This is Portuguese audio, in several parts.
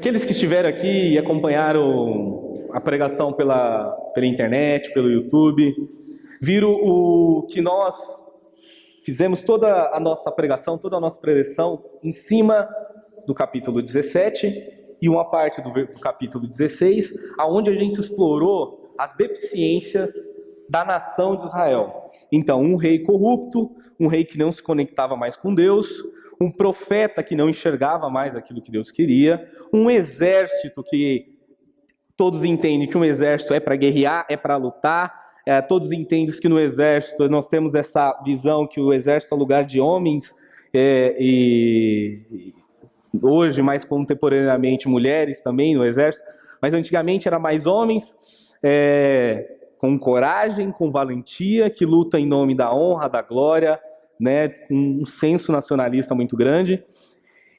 Aqueles que estiveram aqui e acompanharam a pregação pela internet, pelo YouTube, viram o que nós fizemos toda a nossa pregação, toda a nossa preleção em cima do capítulo 17 e uma parte do capítulo 16, aonde a gente explorou as deficiências da nação de Israel. Então, um rei corrupto, um rei que não se conectava mais com Deus, um profeta que não enxergava mais aquilo que Deus queria, um exército que todos entendem que um exército é para guerrear, é para lutar, todos entendem que no exército nós temos essa visão que o exército é lugar de homens e hoje mais contemporaneamente mulheres também no exército, mas antigamente era mais homens com coragem, com valentia, que luta em nome da honra, da glória, né, com um senso nacionalista muito grande.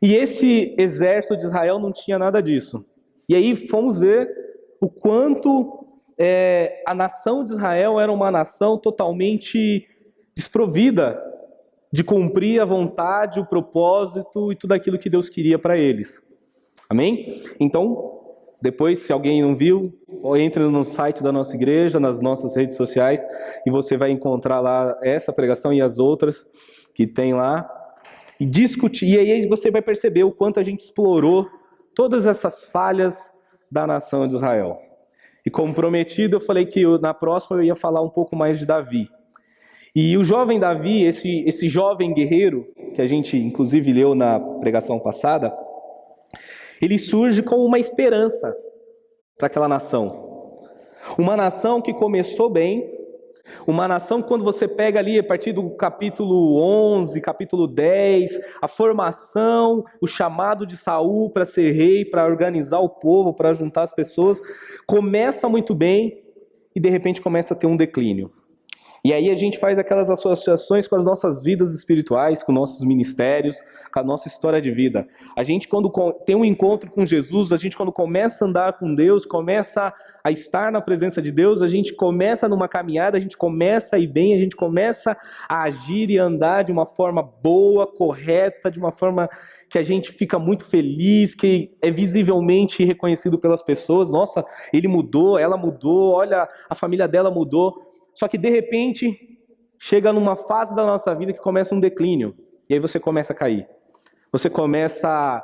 E esse exército de Israel não tinha nada disso. E aí fomos ver o quanto a nação de Israel era uma nação totalmente desprovida de cumprir a vontade, o propósito e tudo aquilo que Deus queria para eles. Amém? Então, depois, se alguém não viu, entre no site da nossa igreja, nas nossas redes sociais, e você vai encontrar lá essa pregação e as outras que tem lá, e discutir. E aí você vai perceber o quanto a gente explorou todas essas falhas da nação de Israel. E como prometido, eu falei que na próxima eu ia falar um pouco mais de Davi. E o jovem Davi, esse jovem guerreiro, que a gente inclusive leu na pregação passada, ele surge como uma esperança para aquela nação. Uma nação que começou bem, uma nação que quando você pega ali a partir do capítulo 11, capítulo 10, a formação, o chamado de Saul para ser rei, para organizar o povo, para juntar as pessoas, começa muito bem e de repente começa a ter um declínio. E aí a gente faz aquelas associações com as nossas vidas espirituais, com nossos ministérios, com a nossa história de vida. A gente quando tem um encontro com Jesus, a gente quando começa a andar com Deus, começa a estar na presença de Deus, a gente começa numa caminhada, a gente começa a ir bem, a gente começa a agir e andar de uma forma boa, correta, de uma forma que a gente fica muito feliz, que é visivelmente reconhecido pelas pessoas. Nossa, ele mudou, ela mudou, olha, a família dela mudou. Só que de repente, chega numa fase da nossa vida que começa um declínio. E aí você começa a cair. Você começa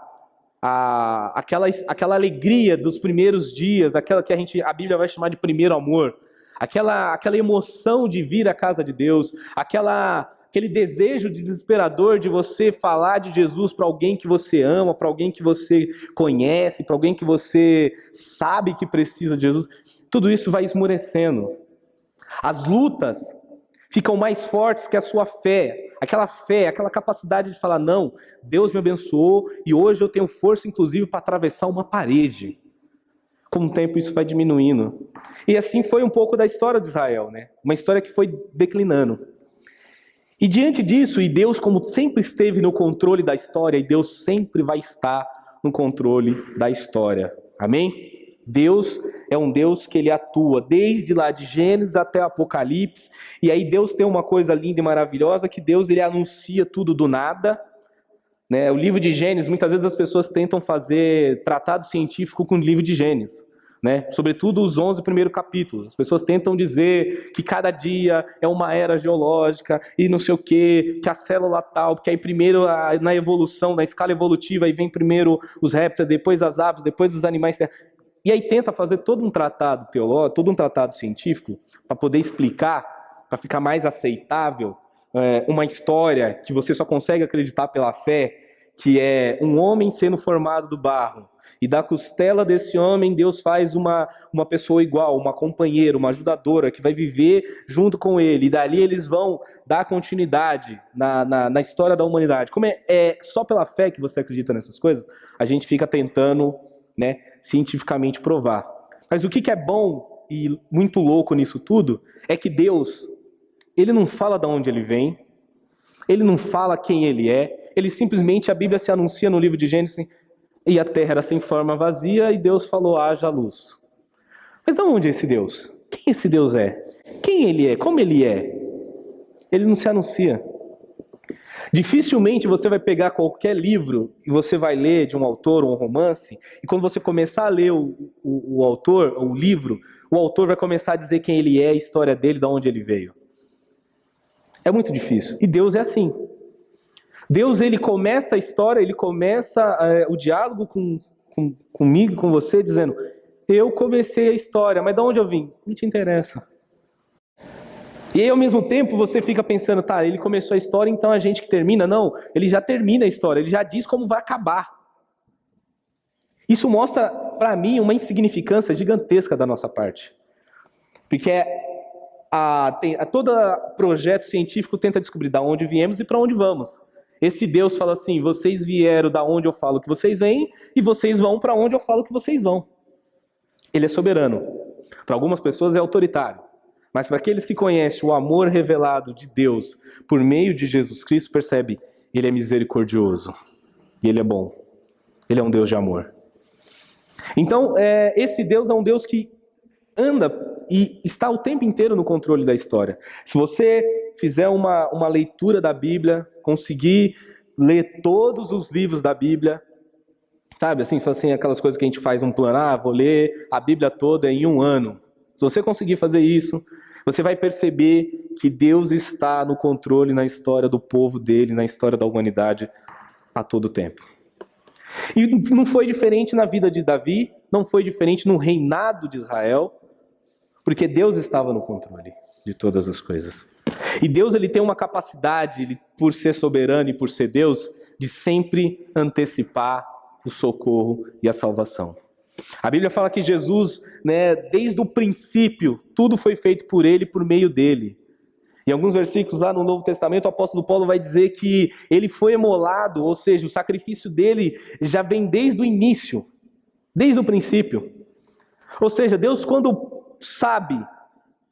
aquela alegria dos primeiros dias, aquela que a Bíblia vai chamar de primeiro amor. Aquela emoção de vir à casa de Deus. Aquele desejo desesperador de você falar de Jesus para alguém que você ama, para alguém que você conhece, para alguém que você sabe que precisa de Jesus. Tudo isso vai esmorecendo. As lutas ficam mais fortes que a sua fé, aquela capacidade de falar, não, Deus me abençoou e hoje eu tenho força inclusive para atravessar uma parede. Com o tempo isso vai diminuindo. E assim foi um pouco da história de Israel, né? Uma história que foi declinando. E diante disso, e Deus como sempre esteve no controle da história, e Deus sempre vai estar no controle da história. Amém? Deus é um Deus que ele atua desde lá de Gênesis até Apocalipse, e aí Deus tem uma coisa linda e maravilhosa, que Deus ele anuncia tudo do nada, né? O livro de Gênesis, muitas vezes as pessoas tentam fazer tratado científico com o livro de Gênesis, né? Sobretudo os 11 primeiros capítulos, as pessoas tentam dizer que cada dia é uma era geológica, e não sei o que a célula tal, porque aí primeiro na evolução, na escala evolutiva, aí vem primeiro os répteis, depois as aves, depois os animais. E aí tenta fazer todo um tratado teológico, todo um tratado científico, para poder explicar, para ficar mais aceitável, uma história que você só consegue acreditar pela fé, que é um homem sendo formado do barro, e da costela desse homem Deus faz uma pessoa igual, uma companheira, uma ajudadora, que vai viver junto com ele, e dali eles vão dar continuidade na história da humanidade. Como é só pela fé que você acredita nessas coisas, a gente fica tentando, né, cientificamente provar. Mas o que é bom e muito louco nisso tudo é que Deus, ele não fala de onde ele vem, ele não fala quem ele é, ele simplesmente, a Bíblia se anuncia no livro de Gênesis, e a terra era sem forma, vazia, e Deus falou, haja luz. Mas de onde é esse Deus? Quem esse Deus é? Quem ele é? Como ele é? Ele não se anuncia. Dificilmente você vai pegar qualquer livro e você vai ler de um autor ou um romance, e quando você começar a ler o autor, ou o livro, o autor vai começar a dizer quem ele é, a história dele, de onde ele veio. É muito difícil. E Deus é assim. Deus, ele começa a história, ele começa o diálogo comigo, com você, dizendo: eu comecei a história, mas de onde eu vim? Não te interessa. E aí, ao mesmo tempo, você fica pensando: tá, ele começou a história, então a gente que termina? Não, ele já termina a história, ele já diz como vai acabar. Isso mostra, para mim, uma insignificância gigantesca da nossa parte. Porque todo projeto científico tenta descobrir de onde viemos e para onde vamos. Esse Deus fala assim: vocês vieram da onde eu falo que vocês vêm, e vocês vão para onde eu falo que vocês vão. Ele é soberano. Para algumas pessoas é autoritário. Mas para aqueles que conhecem o amor revelado de Deus por meio de Jesus Cristo, percebe: ele é misericordioso. E ele é bom. Ele é um Deus de amor. Então, esse Deus é um Deus que anda e está o tempo inteiro no controle da história. Se você fizer uma leitura da Bíblia, conseguir ler todos os livros da Bíblia, sabe, assim, aquelas coisas que a gente faz um plano: vou ler a Bíblia toda em 1 ano. Se você conseguir fazer isso, você vai perceber que Deus está no controle na história do povo dele, na história da humanidade, a todo tempo. E não foi diferente na vida de Davi, não foi diferente no reinado de Israel, porque Deus estava no controle de todas as coisas. E Deus, ele tem uma capacidade, por ser soberano e por ser Deus, de sempre antecipar o socorro e a salvação. A Bíblia fala que Jesus, desde o princípio, tudo foi feito por ele, por meio dele. Em alguns versículos lá no Novo Testamento, o apóstolo Paulo vai dizer que ele foi imolado, ou seja, o sacrifício dele já vem desde o início, desde o princípio. Ou seja, Deus, quando sabe,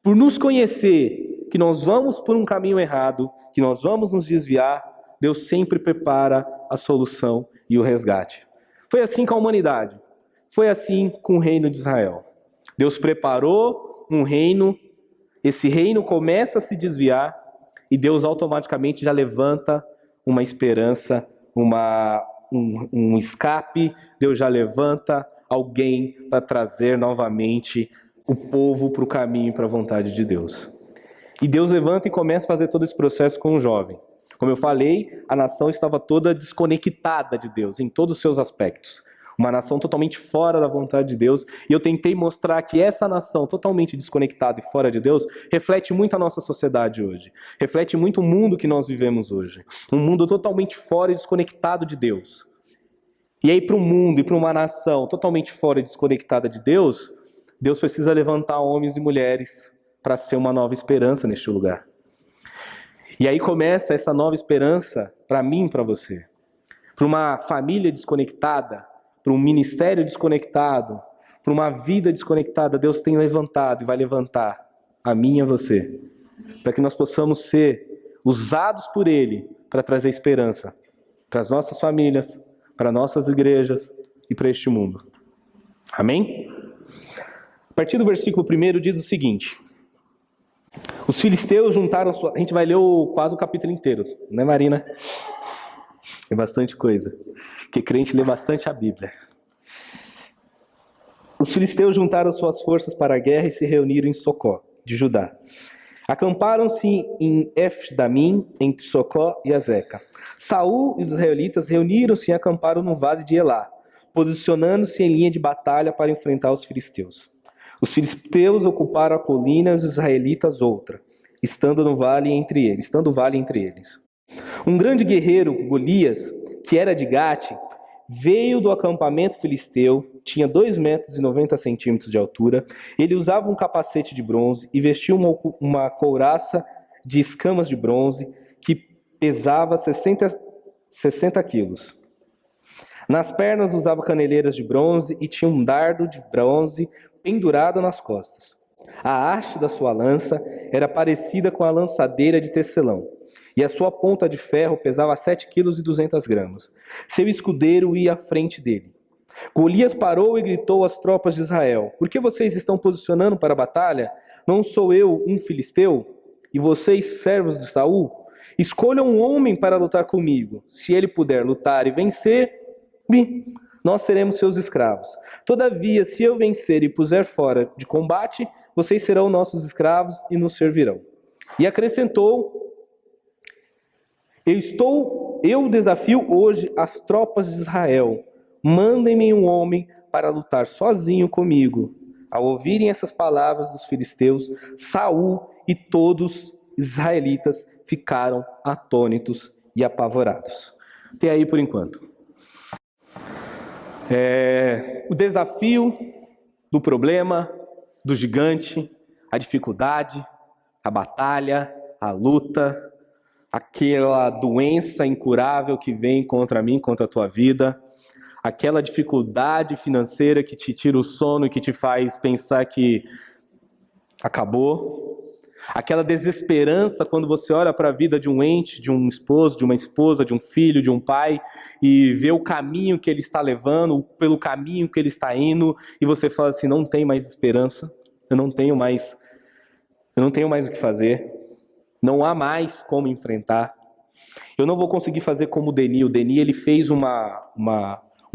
por nos conhecer, que nós vamos por um caminho errado, que nós vamos nos desviar, Deus sempre prepara a solução e o resgate. Foi assim com a humanidade. Foi assim com o reino de Israel. Deus preparou um reino, esse reino começa a se desviar e Deus automaticamente já levanta uma esperança, um escape. Deus já levanta alguém para trazer novamente o povo para o caminho, para a vontade de Deus. E Deus levanta e começa a fazer todo esse processo com o jovem. Como eu falei, a nação estava toda desconectada de Deus em todos os seus aspectos. Uma nação totalmente fora da vontade de Deus. E eu tentei mostrar que essa nação totalmente desconectada e fora de Deus reflete muito a nossa sociedade hoje. Reflete muito o mundo que nós vivemos hoje. Um mundo totalmente fora e desconectado de Deus. E aí, para um mundo e para uma nação totalmente fora e desconectada de Deus, Deus precisa levantar homens e mulheres para ser uma nova esperança neste lugar. E aí começa essa nova esperança para mim e para você. Para uma família desconectada, para um ministério desconectado, para uma vida desconectada, Deus tem levantado e vai levantar a mim e a você, para que nós possamos ser usados por Ele para trazer esperança para as nossas famílias, para nossas igrejas e para este mundo. Amém? A partir do versículo 1 diz o seguinte: os filisteus juntaram a gente vai ler quase o capítulo inteiro, né, Marina? É bastante coisa, porque crente lê bastante a Bíblia. Os filisteus juntaram suas forças para a guerra e se reuniram em Socó, de Judá. Acamparam-se em Éfes-Damim, entre Socó e Azeca. Saul e os israelitas reuniram-se e acamparam no vale de Elá, posicionando-se em linha de batalha para enfrentar os filisteus. Os filisteus ocuparam a colina e os israelitas outra, estando o vale entre eles. Um grande guerreiro, Golias, que era de Gate, veio do acampamento filisteu, tinha 2,90 metros de altura. Ele usava um capacete de bronze e vestia uma couraça de escamas de bronze que pesava 60 quilos. Nas pernas usava caneleiras de bronze e tinha um dardo de bronze pendurado nas costas. A haste da sua lança era parecida com a lançadeira de tecelão, e a sua ponta de ferro pesava 7,2 kg. Seu escudeiro ia à frente dele. Golias parou e gritou às tropas de Israel: por que vocês estão posicionando para a batalha? Não sou eu um filisteu? E vocês, servos de Saul? escolham um homem para lutar comigo. Se ele puder lutar e vencer, bem, nós seremos seus escravos. Todavia, se eu vencer e puser fora de combate, vocês serão nossos escravos e nos servirão. E acrescentou: eu desafio hoje as tropas de Israel. Mandem-me um homem para lutar sozinho comigo. Ao ouvirem essas palavras dos filisteus, Saul e todos os israelitas ficaram atônitos e apavorados. Até aí por enquanto. O desafio do problema, do gigante, a dificuldade, a batalha, a luta, aquela doença incurável que vem contra mim, contra a tua vida, aquela dificuldade financeira que te tira o sono e que te faz pensar que acabou, aquela desesperança quando você olha para a vida de um ente, de um esposo, de uma esposa, de um filho, de um pai, e vê o caminho que ele está levando, pelo caminho que ele está indo, e você fala assim: não tem mais esperança, eu não tenho mais o que fazer, não há mais como enfrentar, eu não vou conseguir fazer como o Denis. Ele fez uma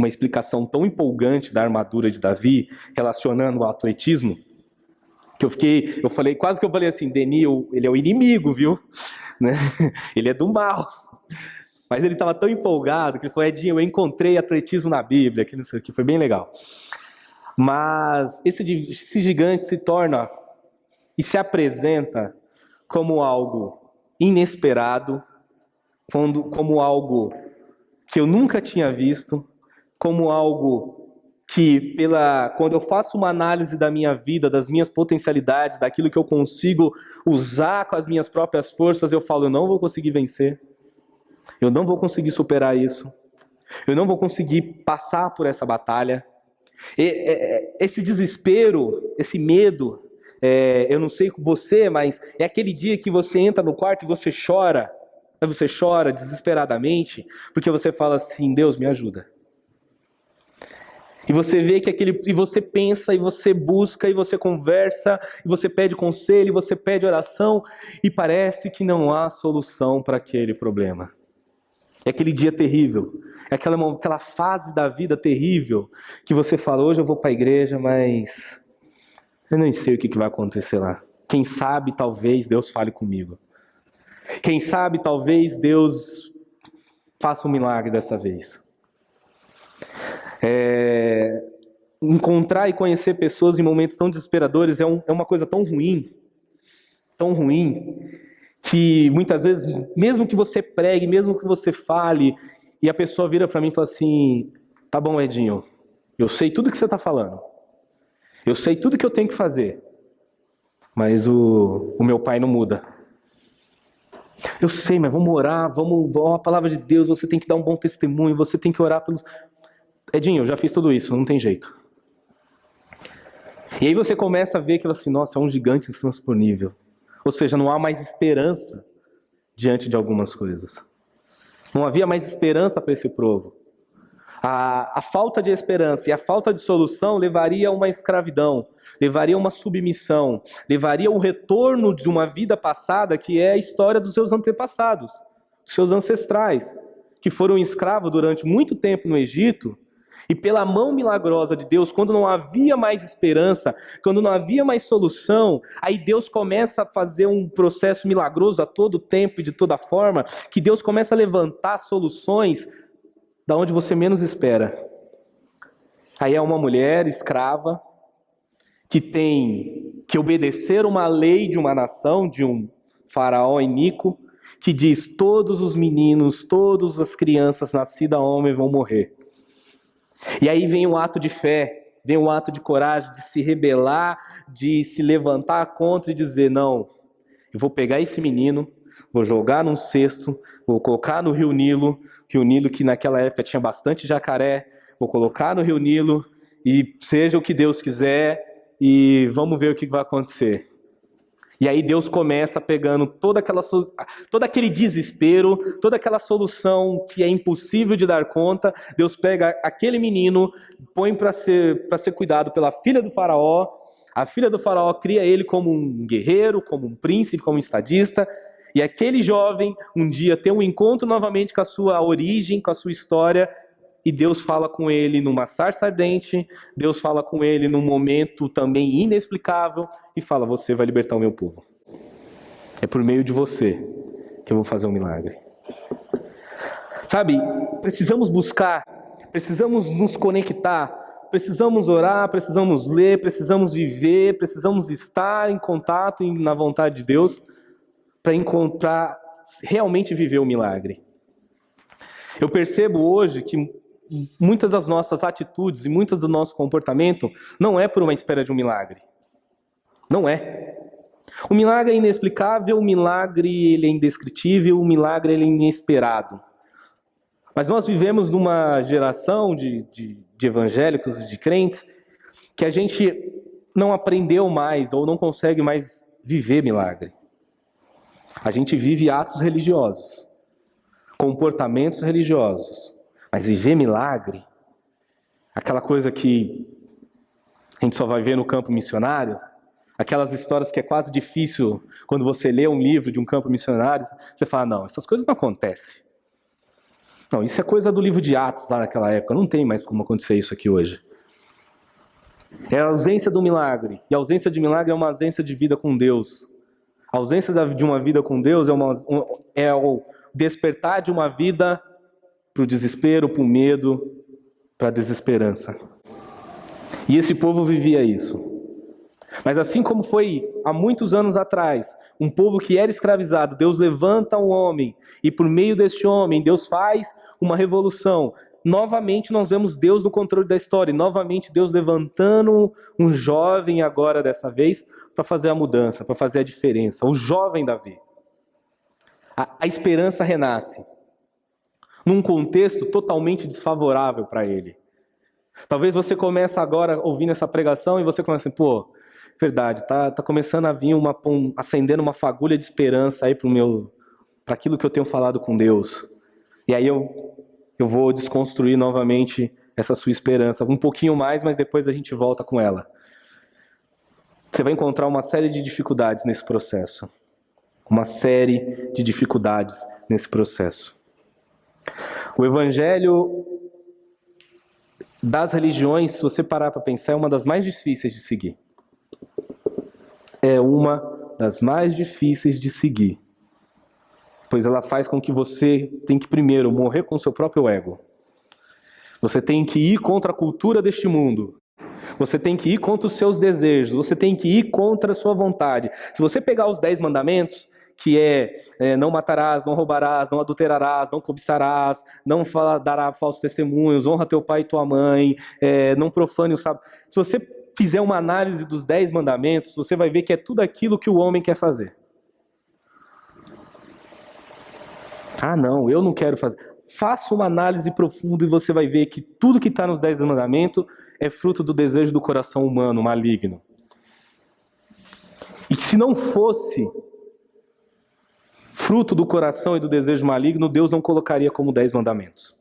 explicação tão empolgante da armadura de Davi, relacionando o atletismo, que eu falei, quase que eu falei assim: Denis, ele é o inimigo, viu? Né? Ele é do mal. Mas ele estava tão empolgado que ele falou: Edinho, eu encontrei atletismo na Bíblia, que não sei o que, foi bem legal. Mas esse gigante se torna e se apresenta como algo inesperado, como algo que eu nunca tinha visto, como algo que, quando eu faço uma análise da minha vida, das minhas potencialidades, daquilo que eu consigo usar com as minhas próprias forças, eu falo: eu não vou conseguir vencer, eu não vou conseguir superar isso, eu não vou conseguir passar por essa batalha. Esse desespero, esse medo, eu não sei com você, mas é aquele dia que você entra no quarto e você chora desesperadamente, porque você fala assim: Deus, me ajuda. E você vê e você pensa, e você busca, e você conversa, e você pede conselho, e você pede oração, e parece que não há solução para aquele problema. É aquele dia terrível, é aquela fase da vida terrível, que você fala: hoje eu vou para a igreja, mas eu não sei o que vai acontecer lá. Quem sabe, talvez Deus fale comigo. Quem sabe, talvez Deus faça um milagre dessa vez. Encontrar e conhecer pessoas em momentos tão desesperadores é uma coisa tão ruim, que muitas vezes, mesmo que você pregue, mesmo que você fale, e a pessoa vira para mim e fala assim: tá bom, Edinho, eu sei tudo que você está falando, eu sei tudo que eu tenho que fazer, mas o meu pai não muda. Eu sei, mas vamos orar, a palavra de Deus, você tem que dar um bom testemunho, você tem que orar pelos... Edinho, eu já fiz tudo isso, não tem jeito. E aí você começa a ver que assim: nossa, é um gigante intransponível. Ou seja, não há mais esperança diante de algumas coisas. Não havia mais esperança para esse povo. A falta de esperança e a falta de solução levaria a uma escravidão, levaria a uma submissão, levaria ao retorno de uma vida passada, que é a história dos seus antepassados, dos seus ancestrais, que foram escravos durante muito tempo no Egito. E pela mão milagrosa de Deus, quando não havia mais esperança, quando não havia mais solução, aí Deus começa a fazer um processo milagroso a todo tempo e de toda forma, que Deus começa a levantar soluções da onde você menos espera. Aí é uma mulher escrava que tem que obedecer uma lei de uma nação, de um faraó iníquo, que diz: todos os meninos, todas as crianças nascidas homem vão morrer. E aí vem um ato de fé, vem um ato de coragem, de se rebelar, de se levantar contra e dizer: não, eu vou pegar esse menino, vou jogar num cesto, vou colocar no Rio Nilo que naquela época tinha bastante jacaré, vou colocar no Rio Nilo e seja o que Deus quiser e vamos ver o que vai acontecer. E aí Deus começa pegando todo aquele desespero, toda aquela solução que é impossível de dar conta. Deus pega aquele menino, põe para ser cuidado pela filha do faraó. A filha do faraó cria ele como um guerreiro, como um príncipe, como um estadista. E aquele jovem, um dia, tem um encontro novamente com a sua origem, com a sua história, e Deus fala com ele numa sarça ardente, Deus fala com ele num momento também inexplicável, e fala: você vai libertar o meu povo. É por meio de você que eu vou fazer um milagre. Sabe, precisamos buscar, precisamos nos conectar, precisamos orar, precisamos ler, precisamos viver, precisamos estar em contato e na vontade de Deus para encontrar, realmente viver o milagre. Eu percebo hoje que muitas das nossas atitudes e muito do nosso comportamento não é por uma espera de um milagre. Não é. O milagre é inexplicável, o milagre ele é indescritível, o milagre ele é inesperado. Mas nós vivemos numa geração de evangélicos e de crentes que a gente não aprendeu mais ou não consegue mais viver milagre. A gente vive atos religiosos, comportamentos religiosos, mas viver milagre, aquela coisa que a gente só vai ver no campo missionário, aquelas histórias que é quase difícil quando você lê um livro de um campo missionário, você fala: não, essas coisas não acontecem. Não, isso é coisa do livro de Atos lá naquela época, não tem mais como acontecer isso aqui hoje. É a ausência do milagre, e a ausência de milagre é uma ausência de vida com Deus. A ausência de uma vida com Deus é o despertar de uma vida para o desespero, para o medo, para a desesperança. E esse povo vivia isso. Mas assim como foi há muitos anos atrás, um povo que era escravizado, Deus levanta um homem, e por meio deste homem, Deus faz uma revolução. Novamente nós vemos Deus no controle da história, e novamente Deus levantando um jovem agora dessa vez, para fazer a mudança, para fazer a diferença. O jovem Davi. A esperança renasce, num contexto totalmente desfavorável para ele. Talvez você comece agora ouvindo essa pregação e você comece assim: pô, verdade, tá começando a vir acendendo uma fagulha de esperança aí para aquilo que eu tenho falado com Deus. E aí eu vou desconstruir novamente essa sua esperança, um pouquinho mais, mas depois a gente volta com ela. Você vai encontrar uma série de dificuldades nesse processo. Uma série de dificuldades nesse processo. O evangelho das religiões, se você parar para pensar, é uma das mais difíceis de seguir. É uma das mais difíceis de seguir. Pois ela faz com que você tenha que primeiro morrer com o seu próprio ego. Você tem que ir contra a cultura deste mundo. Você tem que ir contra os seus desejos. Você tem que ir contra a sua vontade. Se você pegar os 10 mandamentos, que não matarás, não roubarás, não adulterarás, não cobiçarás, não darás falsos testemunhos, honra teu pai e tua mãe, não profane o sábado. Se você fizer uma análise dos 10 mandamentos, você vai ver que é tudo aquilo que o homem quer fazer. Ah, não, eu não quero fazer. Faça uma análise profunda e você vai ver que tudo que está nos 10 mandamentos é fruto do desejo do coração humano, maligno. E se não fosse fruto do coração e do desejo maligno, Deus não colocaria como 10 mandamentos.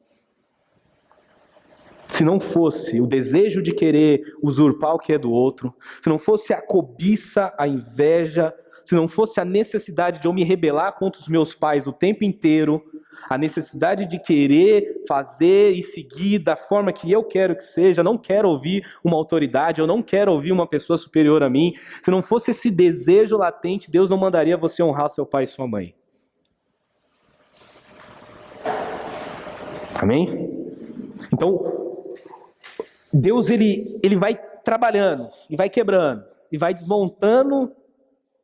Se não fosse o desejo de querer usurpar o que é do outro, se não fosse a cobiça, a inveja, se não fosse a necessidade de eu me rebelar contra os meus pais o tempo inteiro, a necessidade de querer fazer e seguir da forma que eu quero que seja, não quero ouvir uma autoridade, eu não quero ouvir uma pessoa superior a mim, se não fosse esse desejo latente, Deus não mandaria você honrar seu pai e sua mãe. Amém? Então, Deus ele vai trabalhando, e vai quebrando, e vai desmontando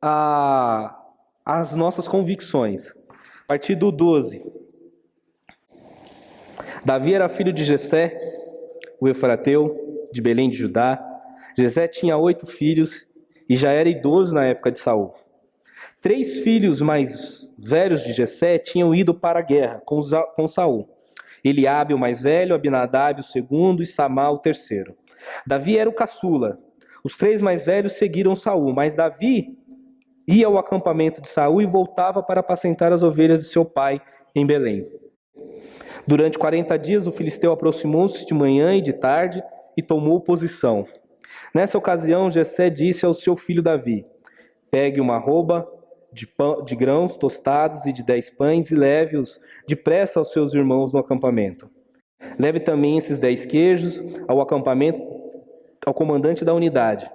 as nossas convicções. A partir do 12. Davi era filho de Jessé, o Efrateu, de Belém de Judá. Jessé tinha 8 filhos e já era idoso na época de Saul. 3 filhos mais velhos de Jessé tinham ido para a guerra com Saul. Eliabe, o mais velho, Abinadab, o segundo, e Samá, o terceiro. Davi era o caçula. Os 3 mais velhos seguiram Saul, mas Davi ia ao acampamento de Saul e voltava para apacentar as ovelhas de seu pai em Belém. Durante 40 dias o filisteu aproximou-se de manhã e de tarde e tomou posição. Nessa ocasião, Jessé disse ao seu filho Davi: pegue uma arroba, de grãos tostados e de 10 pães, e leve-os depressa aos seus irmãos no acampamento. Leve também esses 10 queijos ao acampamento, ao comandante da unidade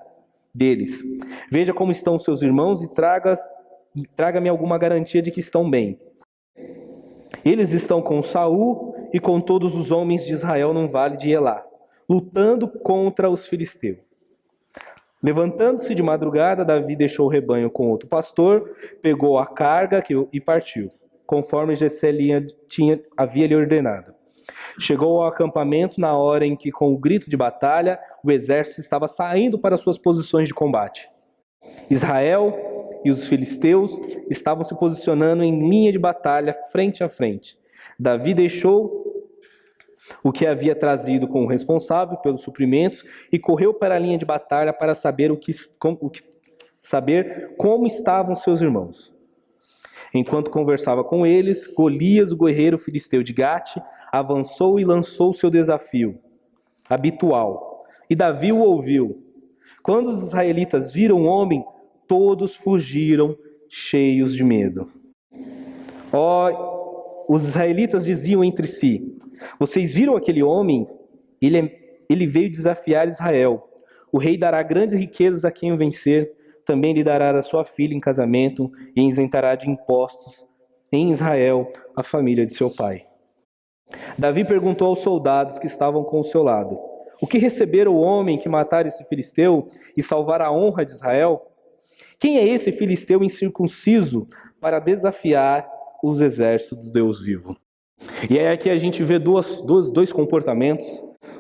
deles. Veja como estão os seus irmãos e traga-me alguma garantia de que estão bem. Eles estão com Saul e com todos os homens de Israel no vale de Elá, lutando contra os filisteus. Levantando-se de madrugada, Davi deixou o rebanho com outro pastor, pegou a carga e partiu, conforme Jessé havia lhe ordenado. Chegou ao acampamento na hora em que, com o grito de batalha, o exército estava saindo para suas posições de combate. Israel e os filisteus estavam se posicionando em linha de batalha, frente a frente. Davi deixou o que havia trazido com o responsável pelos suprimentos e correu para a linha de batalha para saber como estavam seus irmãos. Enquanto conversava com eles, Golias, o guerreiro filisteu de Gate, avançou e lançou seu desafio habitual. E Davi o ouviu. Quando os israelitas viram o homem, todos fugiram cheios de medo. Os israelitas diziam entre si: vocês viram aquele homem? Ele veio desafiar Israel. O rei dará grandes riquezas a quem o vencer. Também lhe dará a sua filha em casamento e isentará de impostos em Israel a família de seu pai. Davi perguntou aos soldados que estavam com o seu lado: o que receberá o homem que matar esse filisteu e salvar a honra de Israel? Quem é esse filisteu incircunciso para desafiar os exércitos do Deus vivo? E aí aqui a gente vê dois comportamentos,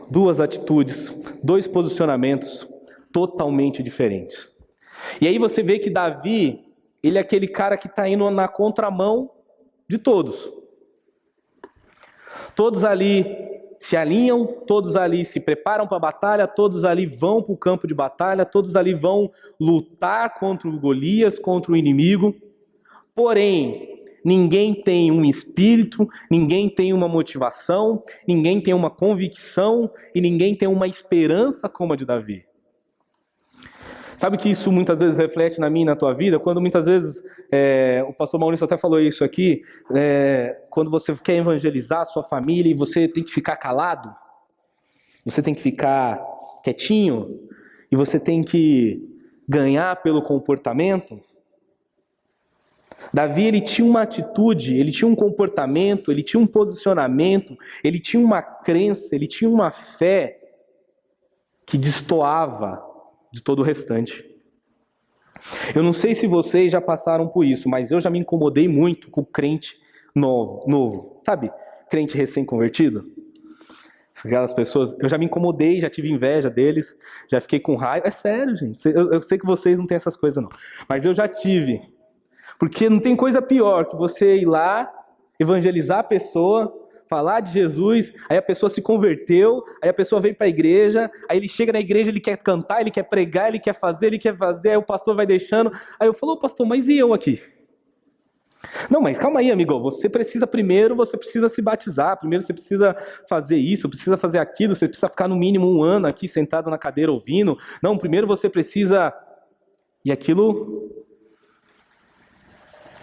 duas atitudes, dois posicionamentos totalmente diferentes. E aí você vê que Davi, ele é aquele cara que está indo na contramão de todos. Todos ali se alinham, todos ali se preparam para a batalha, todos ali vão para o campo de batalha, todos ali vão lutar contra o Golias, contra o inimigo. Porém, ninguém tem um espírito, ninguém tem uma motivação, ninguém tem uma convicção e ninguém tem uma esperança como a de Davi. Sabe que isso muitas vezes reflete na minha e na tua vida? Quando muitas vezes, o pastor Maurício até falou isso aqui, quando você quer evangelizar a sua família e você tem que ficar calado, você tem que ficar quietinho, e você tem que ganhar pelo comportamento. Davi, ele tinha uma atitude, ele tinha um comportamento, ele tinha um posicionamento, ele tinha uma crença, ele tinha uma fé que destoava de todo o restante. Eu não sei se vocês já passaram por isso, mas eu já me incomodei muito com crente novo. Sabe? Crente recém-convertido. Aquelas pessoas, eu já me incomodei, já tive inveja deles, já fiquei com raiva. É sério, gente. Eu sei que vocês não têm essas coisas, não. Mas eu já tive. Porque não tem coisa pior que você ir lá, evangelizar a pessoa, falar de Jesus, aí a pessoa se converteu, aí a pessoa veio para a igreja, aí ele chega na igreja, ele quer cantar, ele quer pregar, ele quer fazer, aí o pastor vai deixando. Aí eu falo: pastor, mas e eu aqui? Não, mas calma aí, amigo, você precisa se batizar, primeiro você precisa fazer isso, precisa fazer aquilo, você precisa ficar no mínimo 1 ano aqui sentado na cadeira ouvindo. Não, primeiro você precisa... E aquilo...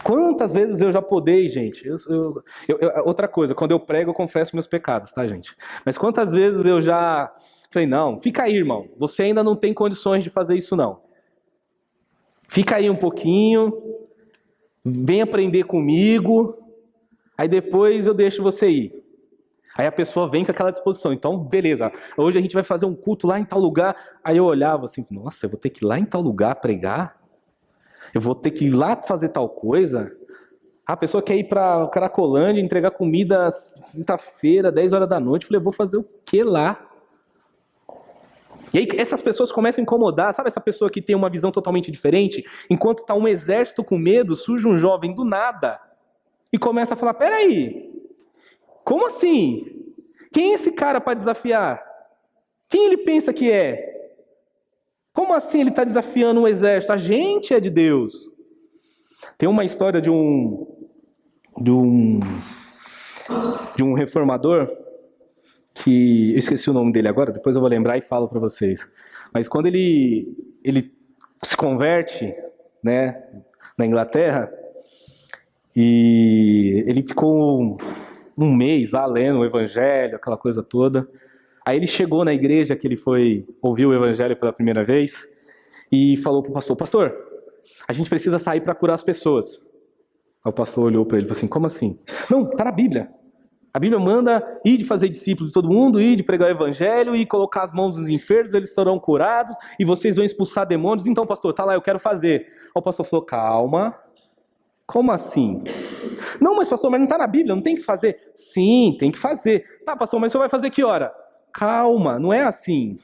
Quantas vezes eu já podei, gente? Outra coisa, quando eu prego, eu confesso meus pecados, tá, gente? Mas quantas vezes eu já falei: não, fica aí, irmão, você ainda não tem condições de fazer isso, não. Fica aí um pouquinho, vem aprender comigo, aí depois eu deixo você ir. Aí a pessoa vem com aquela disposição: então, beleza, hoje a gente vai fazer um culto lá em tal lugar. Aí eu olhava assim: nossa, eu vou ter que ir lá em tal lugar pregar? Eu vou ter que ir lá fazer tal coisa? A pessoa quer ir para Cracolândia, entregar comida sexta-feira, 10 horas da noite. Eu falei: eu vou fazer o que lá? E aí essas pessoas começam a incomodar. Sabe essa pessoa que tem uma visão totalmente diferente? Enquanto está um exército com medo, surge um jovem do nada e começa a falar: peraí, como assim? Quem é esse cara para desafiar? Quem ele pensa que é? Como assim ele está desafiando um exército? A gente é de Deus. Tem uma história de um reformador, que eu esqueci o nome dele agora, depois eu vou lembrar e falo para vocês. Mas quando ele se converte, né, na Inglaterra, e ele ficou um mês lá lendo o evangelho, aquela coisa toda. Aí ele chegou na igreja que ele foi ouvir o evangelho pela primeira vez e falou pro pastor: pastor, a gente precisa sair para curar as pessoas. Aí o pastor olhou para ele e falou assim: como assim? Não, tá na Bíblia. A Bíblia manda ir de fazer discípulos de todo mundo, ir de pregar o evangelho e colocar as mãos nos enfermos, eles serão curados e vocês vão expulsar demônios. Então, pastor, tá lá, eu quero fazer. Aí o pastor falou: calma. Como assim? Não, mas pastor, mas não está na Bíblia, não tem que fazer. Sim, tem que fazer. Tá, pastor, mas você vai fazer que hora? Calma, não é assim.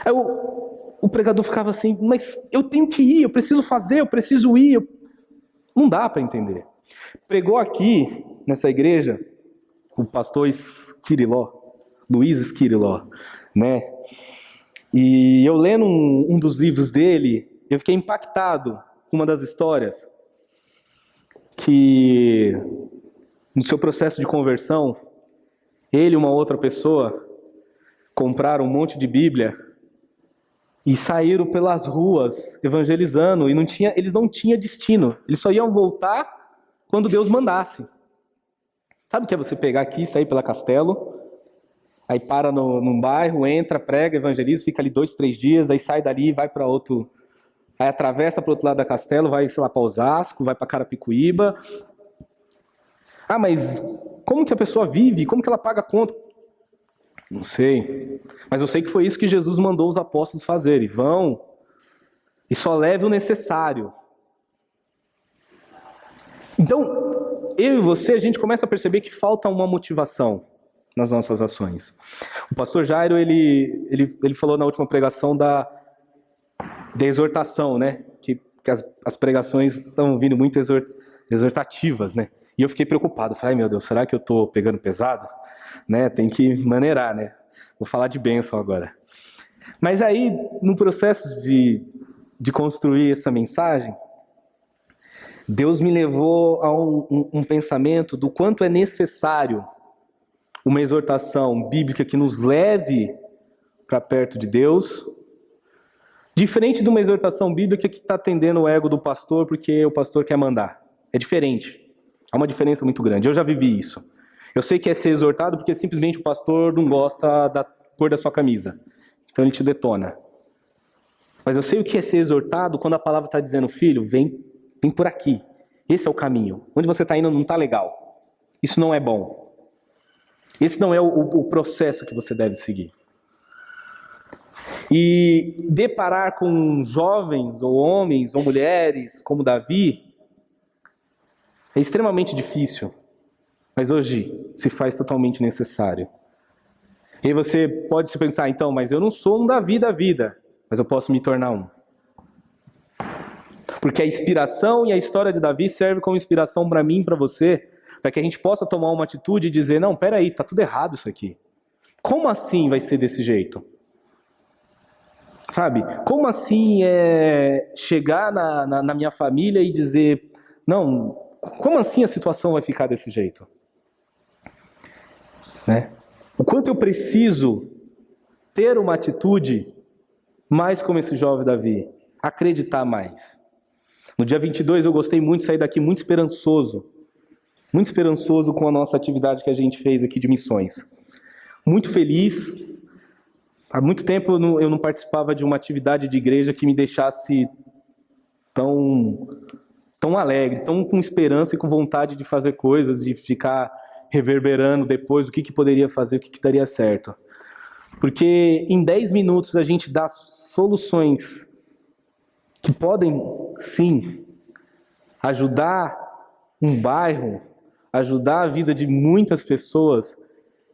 Aí o pregador ficava assim: mas eu tenho que ir, eu preciso fazer, eu preciso ir. Não dá para entender. Pregou aqui, nessa igreja, o pastor Esquiriló, Luiz Esquiriló, né? E eu lendo um dos livros dele, eu fiquei impactado com uma das histórias, que no seu processo de conversão, ele e uma outra pessoa compraram um monte de Bíblia e saíram pelas ruas evangelizando, e eles não tinham destino, eles só iam voltar quando Deus mandasse. Sabe o que é você pegar aqui, sair pela Castelo, aí para num bairro, entra, prega, evangeliza, fica ali 2, 3 dias, aí sai dali, vai para outro, aí atravessa para o outro lado da Castelo, vai, sei lá, para Osasco, vai para Carapicuíba. Ah, mas como que a pessoa vive? Como que ela paga a conta? Não sei. Mas eu sei que foi isso que Jesus mandou os apóstolos fazerem. Vão e só leve o necessário. Então, eu e você, a gente começa a perceber que falta uma motivação nas nossas ações. O pastor Jairo, ele falou na última pregação da exortação, né? Que as pregações estão vindo muito exortativas, né? E eu fiquei preocupado. Falei: ai meu Deus, será que eu estou pegando pesado? Né? Tem que maneirar, né? Vou falar de bênção agora. Mas aí, no processo de construir essa mensagem, Deus me levou a um pensamento do quanto é necessário uma exortação bíblica que nos leve para perto de Deus, diferente de uma exortação bíblica que está atendendo o ego do pastor porque o pastor quer mandar. É diferente. Há uma diferença muito grande. Eu já vivi isso. Eu sei que é ser exortado porque simplesmente o pastor não gosta da cor da sua camisa. Então ele te detona. Mas eu sei o que é ser exortado quando a palavra está dizendo: filho, vem por aqui. Esse é o caminho. Onde você está indo não está legal. Isso não é bom. Esse não é o processo que você deve seguir. E deparar com jovens, ou homens, ou mulheres, como Davi, é extremamente difícil. Mas hoje se faz totalmente necessário. E aí você pode se pensar: então, mas eu não sou um Davi da vida, mas eu posso me tornar um. Porque a inspiração e a história de Davi serve como inspiração para mim e para você, para que a gente possa tomar uma atitude e dizer: não, peraí, tá tudo errado isso aqui. Como assim vai ser desse jeito? Sabe? Como assim chegar na minha família e dizer: não, como assim a situação vai ficar desse jeito? Né? O quanto eu preciso ter uma atitude mais como esse jovem Davi, acreditar mais. No dia 22 eu gostei muito de sair daqui muito esperançoso com a nossa atividade que a gente fez aqui de missões. Muito feliz. Há muito tempo eu não participava de uma atividade de igreja que me deixasse tão alegre, tão com esperança e com vontade de fazer coisas, de ficar reverberando depois o que poderia fazer, o que daria certo. Porque em 10 minutos a gente dá soluções que podem, sim, ajudar um bairro, ajudar a vida de muitas pessoas,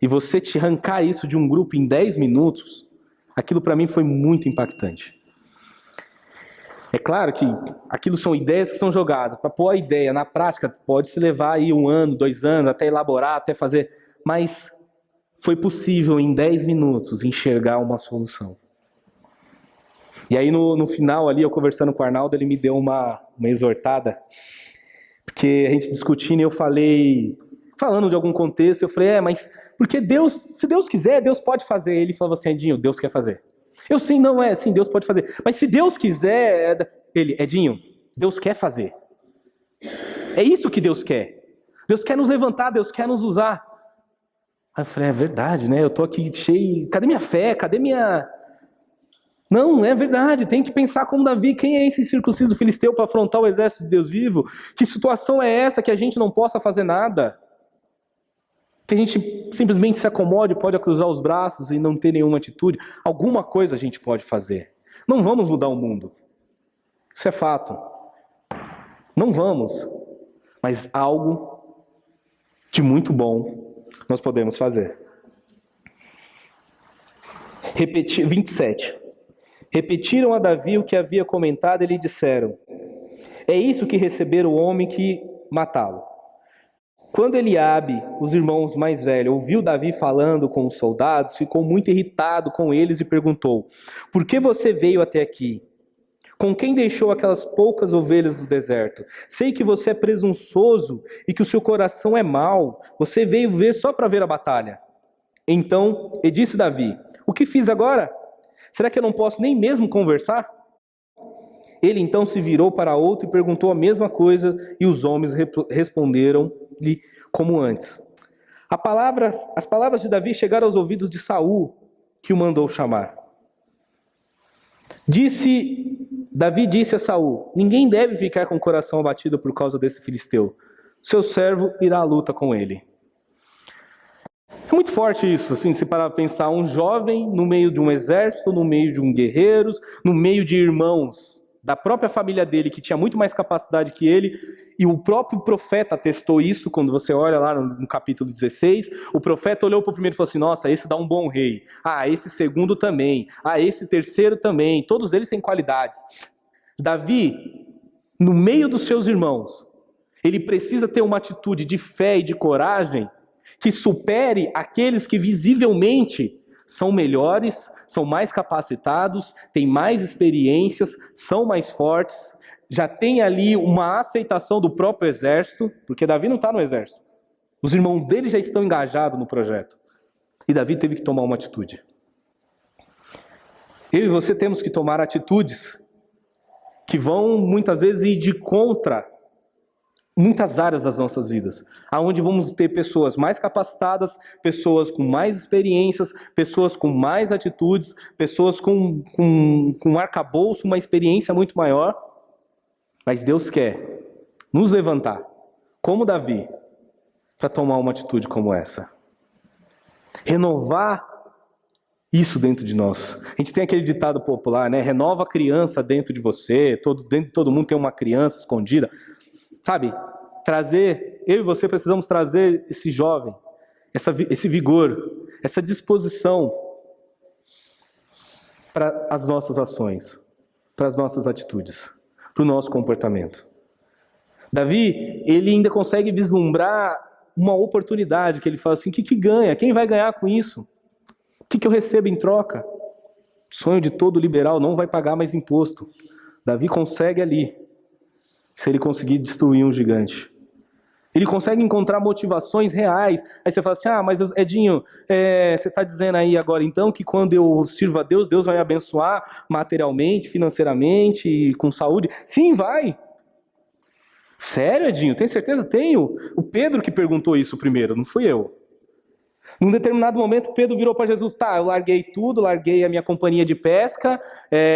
e você te arrancar isso de um grupo em 10 minutos, aquilo para mim foi muito impactante. É claro que aquilo são ideias que são jogadas. Para pôr a ideia na prática, pode se levar aí 1 ano, 2 anos, até elaborar, até fazer. Mas foi possível, em 10 minutos, enxergar uma solução. E aí, no final, ali, eu conversando com o Arnaldo, ele me deu uma exortada. Porque a gente discutindo, eu falando de algum contexto, eu falei: mas porque Deus, se Deus quiser, Deus pode fazer. Ele falou assim: Edinho, Deus quer fazer. Eu sim, não é, sim, Deus pode fazer. Mas se Deus quiser, Ele, Edinho, Deus quer fazer. É isso que Deus quer. Deus quer nos levantar, Deus quer nos usar. Aí eu falei, é verdade, né? Eu tô aqui cheio, cadê minha fé? Cadê minha... Não, é verdade, tem que pensar como Davi, quem é esse circunciso filisteu para afrontar o exército de Deus vivo? Que situação é essa que a gente não possa fazer nada? Que a gente simplesmente se acomode, pode cruzar os braços e não ter nenhuma atitude? Alguma coisa a gente pode fazer. Não vamos mudar o mundo. Isso é fato. Não vamos. Mas algo de muito bom nós podemos fazer. 27. Repetiram a Davi o que havia comentado e lhe disseram: é isso que receberam o homem que matá-lo. Quando Eliabe, os irmãos mais velhos, ouviu Davi falando com os soldados, ficou muito irritado com eles e perguntou: por que você veio até aqui? Com quem deixou aquelas poucas ovelhas no deserto? Sei que você é presunçoso e que o seu coração é mau. Você veio ver só para ver a batalha. Então, e disse Davi: o que fiz agora? Será que eu não posso nem mesmo conversar? Ele então se virou para outro e perguntou a mesma coisa, e os homens responderam-lhe como antes. As palavras de Davi chegaram aos ouvidos de Saul, que o mandou chamar. Davi disse a Saul: ninguém deve ficar com o coração abatido por causa desse filisteu. Seu servo irá à luta com ele. É muito forte isso, assim, se parar para pensar, um jovem no meio de um exército, no meio de guerreiros, no meio de irmãos da própria família dele, que tinha muito mais capacidade que ele, e o próprio profeta atestou isso, quando você olha lá no capítulo 16, o profeta olhou para o primeiro e falou assim: nossa, esse dá um bom rei, esse segundo também, esse terceiro também, todos eles têm qualidades. Davi, no meio dos seus irmãos, ele precisa ter uma atitude de fé e de coragem que supere aqueles que visivelmente são melhores, são mais capacitados, têm mais experiências, são mais fortes, já tem ali uma aceitação do próprio exército, porque Davi não está no exército. Os irmãos dele já estão engajados no projeto. E Davi teve que tomar uma atitude. Eu e você temos que tomar atitudes que vão muitas vezes ir de contra muitas áreas das nossas vidas, aonde vamos ter pessoas mais capacitadas, pessoas com mais experiências, pessoas com mais atitudes, pessoas com arcabouço, uma experiência muito maior. Mas Deus quer nos levantar, como Davi, para tomar uma atitude como essa. Renovar isso dentro de nós. A gente tem aquele ditado popular, né? Renova a criança dentro de você, dentro de todo mundo tem uma criança escondida. Sabe, eu e você precisamos trazer esse jovem, esse vigor, essa disposição para as nossas ações, para as nossas atitudes, para o nosso comportamento. Davi, ele ainda consegue vislumbrar uma oportunidade, que ele fala assim: o que ganha? Quem vai ganhar com isso? O que eu recebo em troca? O sonho de todo liberal: não vai pagar mais imposto. Davi consegue ali, se ele conseguir destruir um gigante. Ele consegue encontrar motivações reais. Aí você fala assim: mas Edinho, você está dizendo aí agora então que quando eu sirvo a Deus, Deus vai me abençoar materialmente, financeiramente, com saúde? Sim, vai. Sério, Edinho? Tem certeza? Tenho. O Pedro que perguntou isso primeiro, não fui eu. Num determinado momento, Pedro virou para Jesus: eu larguei tudo, larguei a minha companhia de pesca,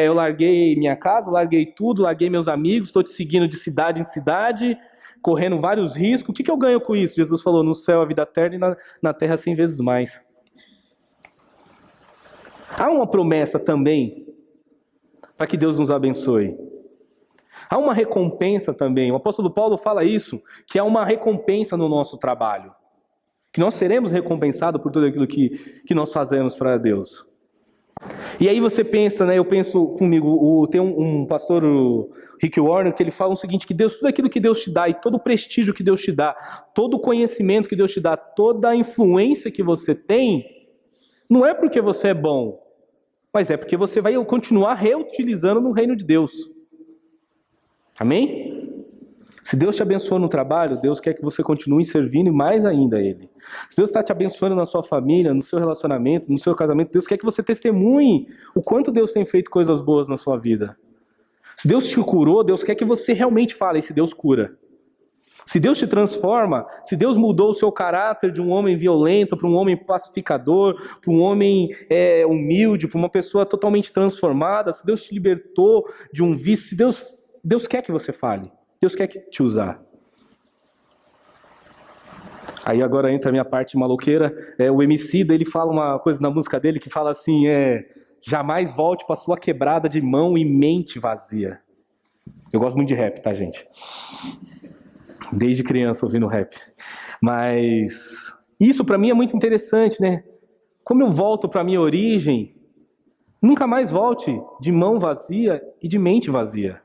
eu larguei minha casa, larguei tudo, larguei meus amigos, estou te seguindo de cidade em cidade, correndo vários riscos. O que eu ganho com isso? Jesus falou: no céu a vida eterna e na terra 100 vezes mais. Há uma promessa também para que Deus nos abençoe. Há uma recompensa também. O apóstolo Paulo fala isso, que há uma recompensa no nosso trabalho. Que nós seremos recompensados por tudo aquilo que nós fazemos para Deus. E aí você pensa, né? Eu penso comigo, tem um pastor, o Rick Warren, que ele fala o seguinte: que Deus, tudo aquilo que Deus te dá, e todo o prestígio que Deus te dá, todo o conhecimento que Deus te dá, toda a influência que você tem, não é porque você é bom, mas é porque você vai continuar reutilizando no reino de Deus. Amém? Se Deus te abençoa no trabalho, Deus quer que você continue servindo e mais ainda a Ele. Se Deus está te abençoando na sua família, no seu relacionamento, no seu casamento, Deus quer que você testemunhe o quanto Deus tem feito coisas boas na sua vida. Se Deus te curou, Deus quer que você realmente fale, esse Deus cura. Se Deus te transforma, se Deus mudou o seu caráter de um homem violento para um homem pacificador, para um homem humilde, para uma pessoa totalmente transformada, se Deus te libertou de um vício, se Deus quer que você fale, Deus quer te usar. Aí agora entra a minha parte maloqueira, o Emicida, ele fala uma coisa na música dele que fala assim, jamais volte para sua quebrada de mão e mente vazia. Eu gosto muito de rap, tá, gente? Desde criança ouvindo rap. Mas isso para mim é muito interessante, né? Como eu volto para minha origem, nunca mais volte de mão vazia e de mente vazia.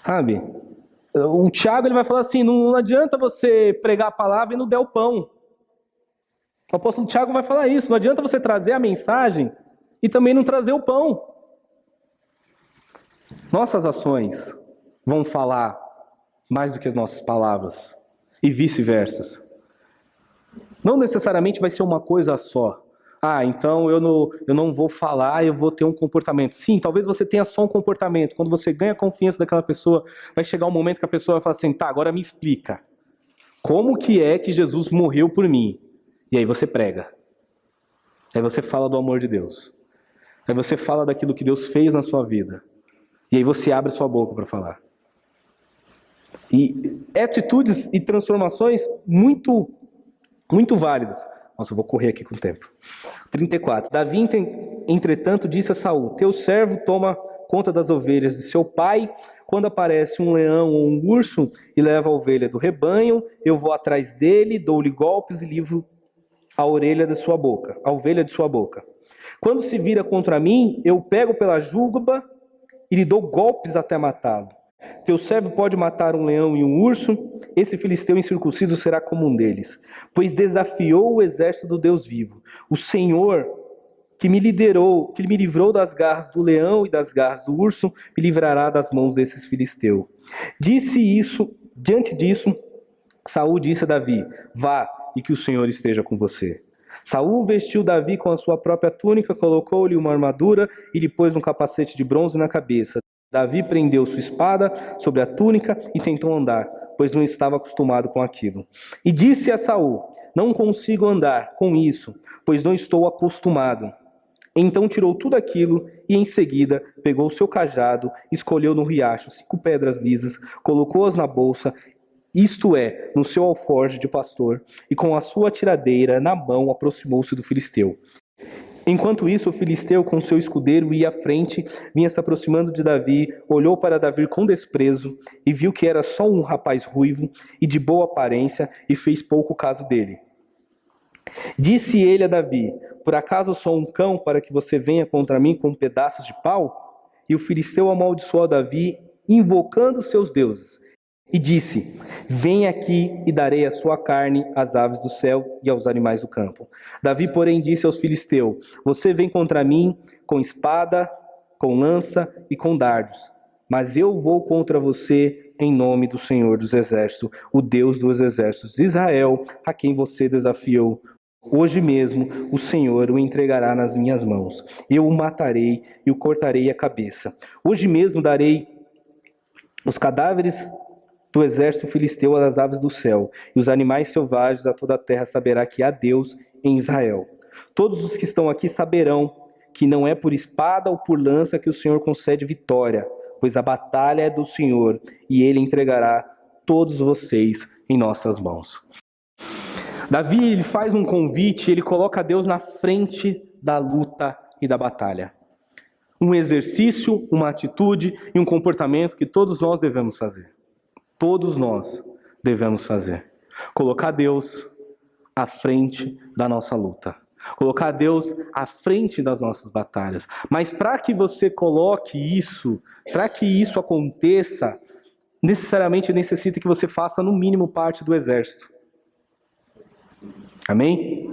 Sabe? O Tiago ele vai falar assim, não adianta você pregar a palavra e não der o pão. O apóstolo Tiago vai falar isso, não adianta você trazer a mensagem e também não trazer o pão. Nossas ações vão falar mais do que as nossas palavras, e vice-versa. Não necessariamente vai ser uma coisa só. Então eu não vou falar, eu vou ter um comportamento. Sim, talvez você tenha só um comportamento. Quando você ganha a confiança daquela pessoa, vai chegar um momento que a pessoa vai falar assim, tá, agora me explica. Como que é que Jesus morreu por mim? E aí você prega. Aí você fala do amor de Deus. Aí você fala daquilo que Deus fez na sua vida. E aí você abre sua boca para falar. E atitudes e transformações muito, muito válidas. Nossa, eu vou correr aqui com o tempo. 34. Davi, entretanto, disse a Saul, teu servo toma conta das ovelhas de seu pai. Quando aparece um leão ou um urso e leva a ovelha do rebanho, eu vou atrás dele, dou-lhe golpes e livro a ovelha de sua boca. Quando se vira contra mim, eu pego pela juba e lhe dou golpes até matá-lo. Teu servo pode matar um leão e um urso, esse filisteu incircunciso será como um deles, pois desafiou o exército do Deus vivo. O Senhor que me livrou das garras do leão e das garras do urso, me livrará das mãos desses filisteus. Diante disso, Saul disse a Davi, vá e que o Senhor esteja com você. Saul vestiu Davi com a sua própria túnica, colocou-lhe uma armadura e lhe pôs um capacete de bronze na cabeça. Davi prendeu sua espada sobre a túnica e tentou andar, pois não estava acostumado com aquilo. E disse a Saul, não consigo andar com isso, pois não estou acostumado. Então tirou tudo aquilo e em seguida pegou o seu cajado, escolheu no riacho 5 pedras lisas, colocou-as na bolsa, isto é, no seu alforje de pastor, e com a sua tiradeira na mão aproximou-se do filisteu. Enquanto isso, o filisteu com seu escudeiro ia à frente, vinha se aproximando de Davi, olhou para Davi com desprezo e viu que era só um rapaz ruivo e de boa aparência e fez pouco caso dele. Disse ele a Davi, por acaso sou um cão para que você venha contra mim com pedaços de pau? E o filisteu amaldiçoou Davi, invocando seus deuses. E disse, vem aqui e darei a sua carne às aves do céu e aos animais do campo. Davi, porém, disse aos filisteus, você vem contra mim com espada, com lança e com dardos, mas eu vou contra você em nome do Senhor dos Exércitos, o Deus dos Exércitos de Israel, a quem você desafiou. Hoje mesmo o Senhor o entregará nas minhas mãos. Eu o matarei e o cortarei a cabeça. Hoje mesmo darei os cadáveres do exército filisteu às aves do céu, e os animais selvagens a toda a terra saberá que há Deus em Israel. Todos os que estão aqui saberão que não é por espada ou por lança que o Senhor concede vitória, pois a batalha é do Senhor, e Ele entregará todos vocês em nossas mãos. Davi ele faz um convite, ele coloca Deus na frente da luta e da batalha. Um exercício, uma atitude e um comportamento que todos nós devemos fazer. Todos nós devemos fazer. Colocar Deus à frente da nossa luta. Colocar Deus à frente das nossas batalhas. Mas para que você coloque isso, para que isso aconteça, necessariamente necessita que você faça no mínimo parte do exército. Amém?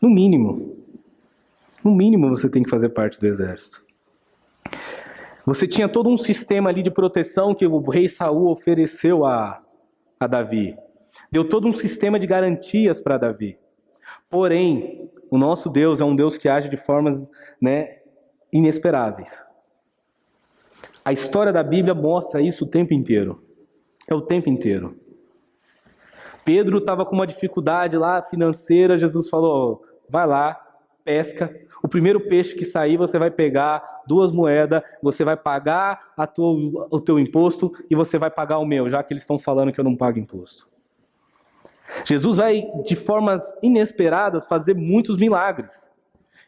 No mínimo. No mínimo você tem que fazer parte do exército. Você tinha todo um sistema ali de proteção que o rei Saul ofereceu a Davi. Deu todo um sistema de garantias para Davi. Porém, o nosso Deus é um Deus que age de formas, inesperáveis. A história da Bíblia mostra isso o tempo inteiro. É o tempo inteiro. Pedro estava com uma dificuldade lá financeira, Jesus falou, vai lá, pesca, o primeiro peixe que sair você vai pegar 2 moedas, você vai pagar o teu imposto e você vai pagar o meu, já que eles estão falando que eu não pago imposto. Jesus vai, de formas inesperadas, fazer muitos milagres.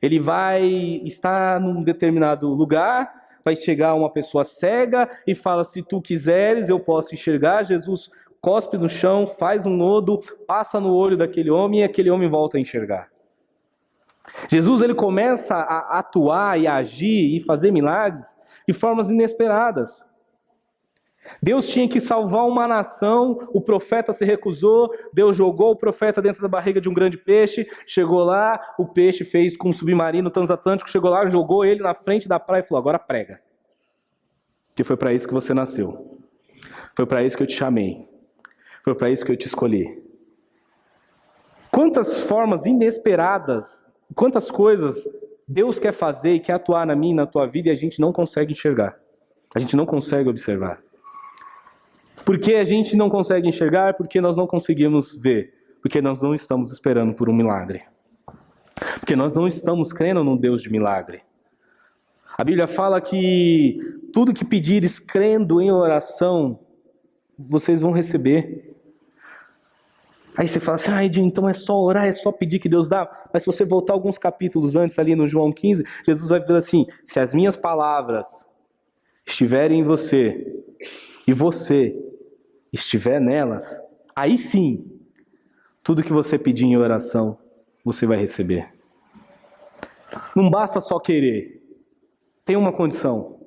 Ele vai estar num determinado lugar, vai chegar uma pessoa cega e fala, se tu quiseres eu posso enxergar. Jesus cospe no chão, faz um lodo, passa no olho daquele homem e aquele homem volta a enxergar. Jesus ele começa a atuar e a agir e fazer milagres de formas inesperadas. Deus tinha que salvar uma nação, o profeta se recusou, Deus jogou o profeta dentro da barriga de um grande peixe, chegou lá, o peixe fez com um submarino transatlântico, chegou lá, jogou ele na frente da praia e falou, agora prega. Que foi para isso que você nasceu. Foi para isso que eu te chamei. Foi para isso que eu te escolhi. Quantas formas inesperadas, quantas coisas Deus quer fazer e quer atuar na minha e na tua vida e a gente não consegue enxergar. A gente não consegue observar. Por que a gente não consegue enxergar? Porque nós não conseguimos ver. Porque nós não estamos esperando por um milagre. Porque nós não estamos crendo num Deus de milagre. A Bíblia fala que tudo que pedires crendo em oração, vocês vão receber. Aí você fala assim, Edinho, então é só orar, é só pedir que Deus dá. Mas se você voltar alguns capítulos antes, ali no João 15, Jesus vai dizer assim, se as minhas palavras estiverem em você, e você estiver nelas, aí sim, tudo que você pedir em oração, você vai receber. Não basta só querer. Tem uma condição.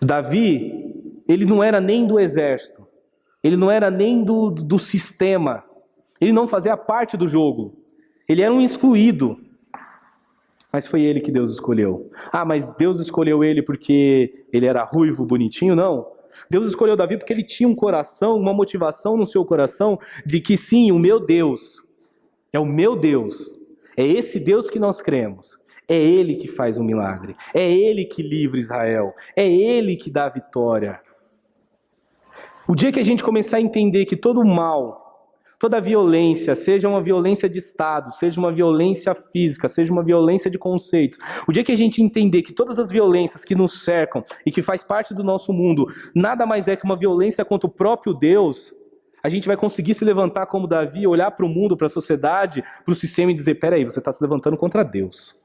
Davi, ele não era nem do exército. Ele não era nem do sistema. Ele não fazia parte do jogo. Ele era um excluído. Mas foi ele que Deus escolheu. Ah, mas Deus escolheu ele porque ele era ruivo, bonitinho? Não. Deus escolheu Davi porque ele tinha um coração, uma motivação no seu coração de que sim, o meu Deus é o meu Deus. É esse Deus que nós cremos. É Ele que faz um milagre. É Ele que livra Israel. É Ele que dá a vitória. O dia que a gente começar a entender que todo mal, toda violência, seja uma violência de Estado, seja uma violência física, seja uma violência de conceitos, o dia que a gente entender que todas as violências que nos cercam e que faz parte do nosso mundo, nada mais é que uma violência contra o próprio Deus, a gente vai conseguir se levantar como Davi, olhar para o mundo, para a sociedade, para o sistema e dizer, peraí, você está se levantando contra Deus.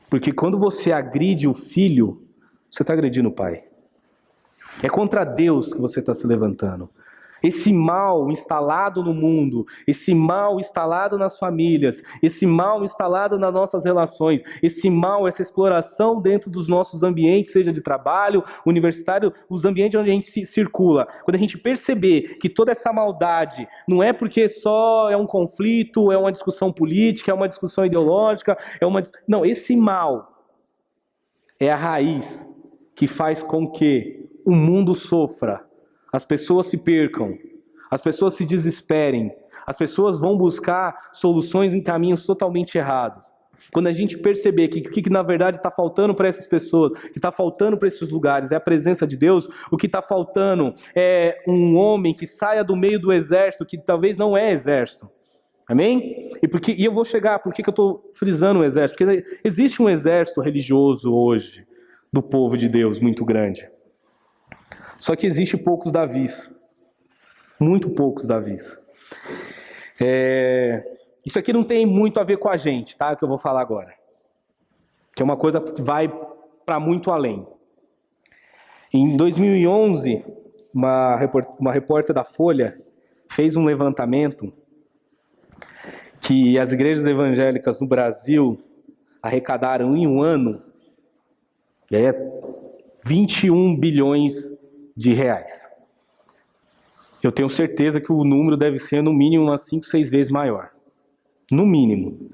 Porque quando você agride o filho, você está agredindo o pai. É contra Deus que você está se levantando. Esse mal instalado no mundo, esse mal instalado nas famílias, esse mal instalado nas nossas relações, esse mal, essa exploração dentro dos nossos ambientes, seja de trabalho, universitário, os ambientes onde a gente circula. Quando a gente perceber que toda essa maldade não é porque só é um conflito, é uma discussão política, é uma discussão ideológica, não, esse mal é a raiz que faz com que o mundo sofra, as pessoas se percam, as pessoas se desesperem, as pessoas vão buscar soluções em caminhos totalmente errados. Quando a gente perceber que o que na verdade está faltando para essas pessoas, que está faltando para esses lugares é a presença de Deus, o que está faltando é um homem que saia do meio do exército, que talvez não é exército. Amém? E eu vou chegar, por que eu estou frisando o exército? Porque existe um exército religioso hoje, do povo de Deus, muito grande. Só que existe poucos Davis. Muito poucos Davis. Isso aqui não tem muito a ver com a gente, tá? Que eu vou falar agora. Que é uma coisa que vai para muito além. Em 2011, uma repórter da Folha fez um levantamento que as igrejas evangélicas no Brasil arrecadaram em um ano 21 bilhões de reais. Eu tenho certeza que o número deve ser no mínimo umas 5, 6 vezes maior. No mínimo.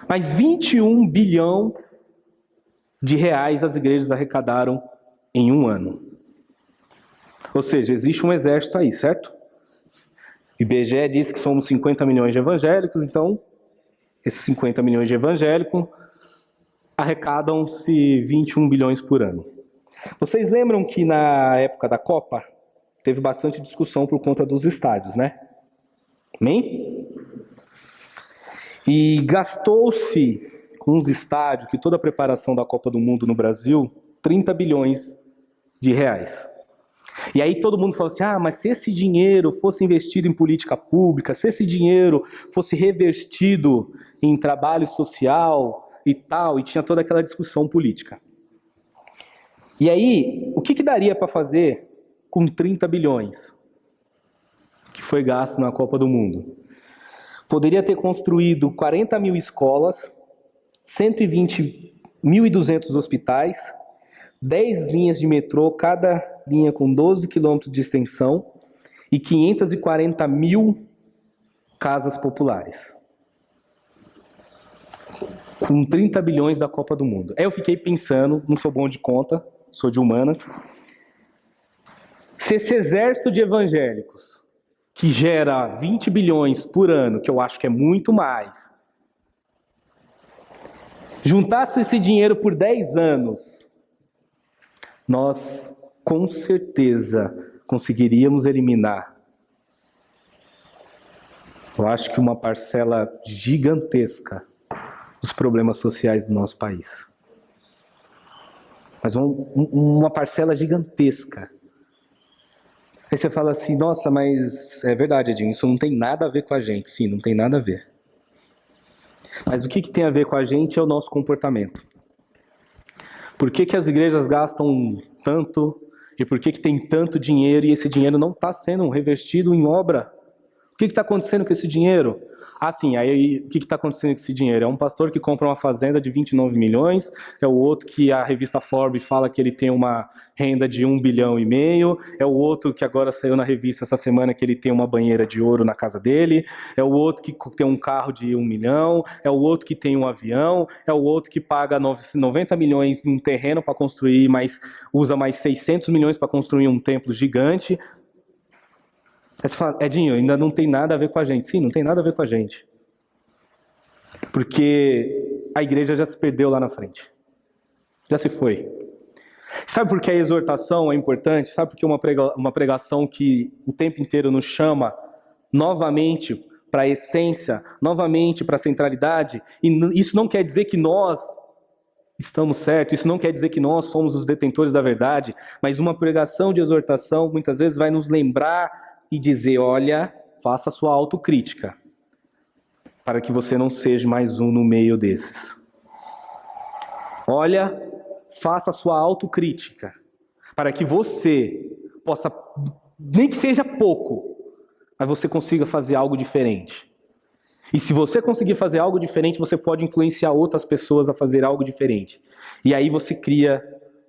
Mas 21 bilhão de reais as igrejas arrecadaram em um ano. Ou seja, existe um exército aí, certo? O IBGE diz que somos 50 milhões de evangélicos, então esses 50 milhões de evangélicos arrecadam-se 21 bilhões por ano. Vocês lembram que na época da Copa teve bastante discussão por conta dos estádios, né? Amém? E gastou-se com os estádios, que toda a preparação da Copa do Mundo no Brasil, 30 bilhões de reais. E aí todo mundo falou assim, mas se esse dinheiro fosse investido em política pública, se esse dinheiro fosse revertido em trabalho social e tal, e tinha toda aquela discussão política. E aí, o que daria para fazer com 30 bilhões que foi gasto na Copa do Mundo? Poderia ter construído 40 mil escolas, 120.200 hospitais, 10 linhas de metrô, cada linha com 12 quilômetros de extensão, e 540 mil casas populares. Com 30 bilhões da Copa do Mundo. Aí eu fiquei pensando, não sou bom de conta, sou de humanas, se esse exército de evangélicos, que gera 20 bilhões por ano, que eu acho que é muito mais, juntasse esse dinheiro por 10 anos, nós, com certeza, conseguiríamos eliminar, eu acho que uma parcela gigantesca dos problemas sociais do nosso país. Mas uma parcela gigantesca. Aí você fala assim, nossa, mas é verdade, Edinho, isso não tem nada a ver com a gente. Sim, não tem nada a ver. Mas o que tem a ver com a gente é o nosso comportamento. Por que as igrejas gastam tanto e por que tem tanto dinheiro e esse dinheiro não está sendo revestido em obra? O que está acontecendo com esse dinheiro? Sim, aí o que está acontecendo com esse dinheiro? É um pastor que compra uma fazenda de 29 milhões, é o outro que a revista Forbes fala que ele tem uma renda de 1,5 bilhão, é o outro que agora saiu na revista essa semana que ele tem uma banheira de ouro na casa dele, é o outro que tem um carro de 1 milhão, é o outro que tem um avião, é o outro que paga 90 milhões em terreno para construir, mas usa mais 600 milhões para construir um templo gigante. Aí você fala, Edinho, ainda não tem nada a ver com a gente. Sim, não tem nada a ver com a gente. Porque a igreja já se perdeu lá na frente. Já se foi. Sabe por que a exortação é importante? Sabe por que uma pregação que o tempo inteiro nos chama novamente para a essência, novamente para a centralidade? E isso não quer dizer que nós estamos certos, isso não quer dizer que nós somos os detentores da verdade, mas uma pregação de exortação muitas vezes vai nos lembrar e dizer, olha, faça a sua autocrítica, para que você não seja mais um no meio desses. Olha, faça a sua autocrítica, para que você possa, nem que seja pouco, mas você consiga fazer algo diferente. E se você conseguir fazer algo diferente, você pode influenciar outras pessoas a fazer algo diferente. E aí você cria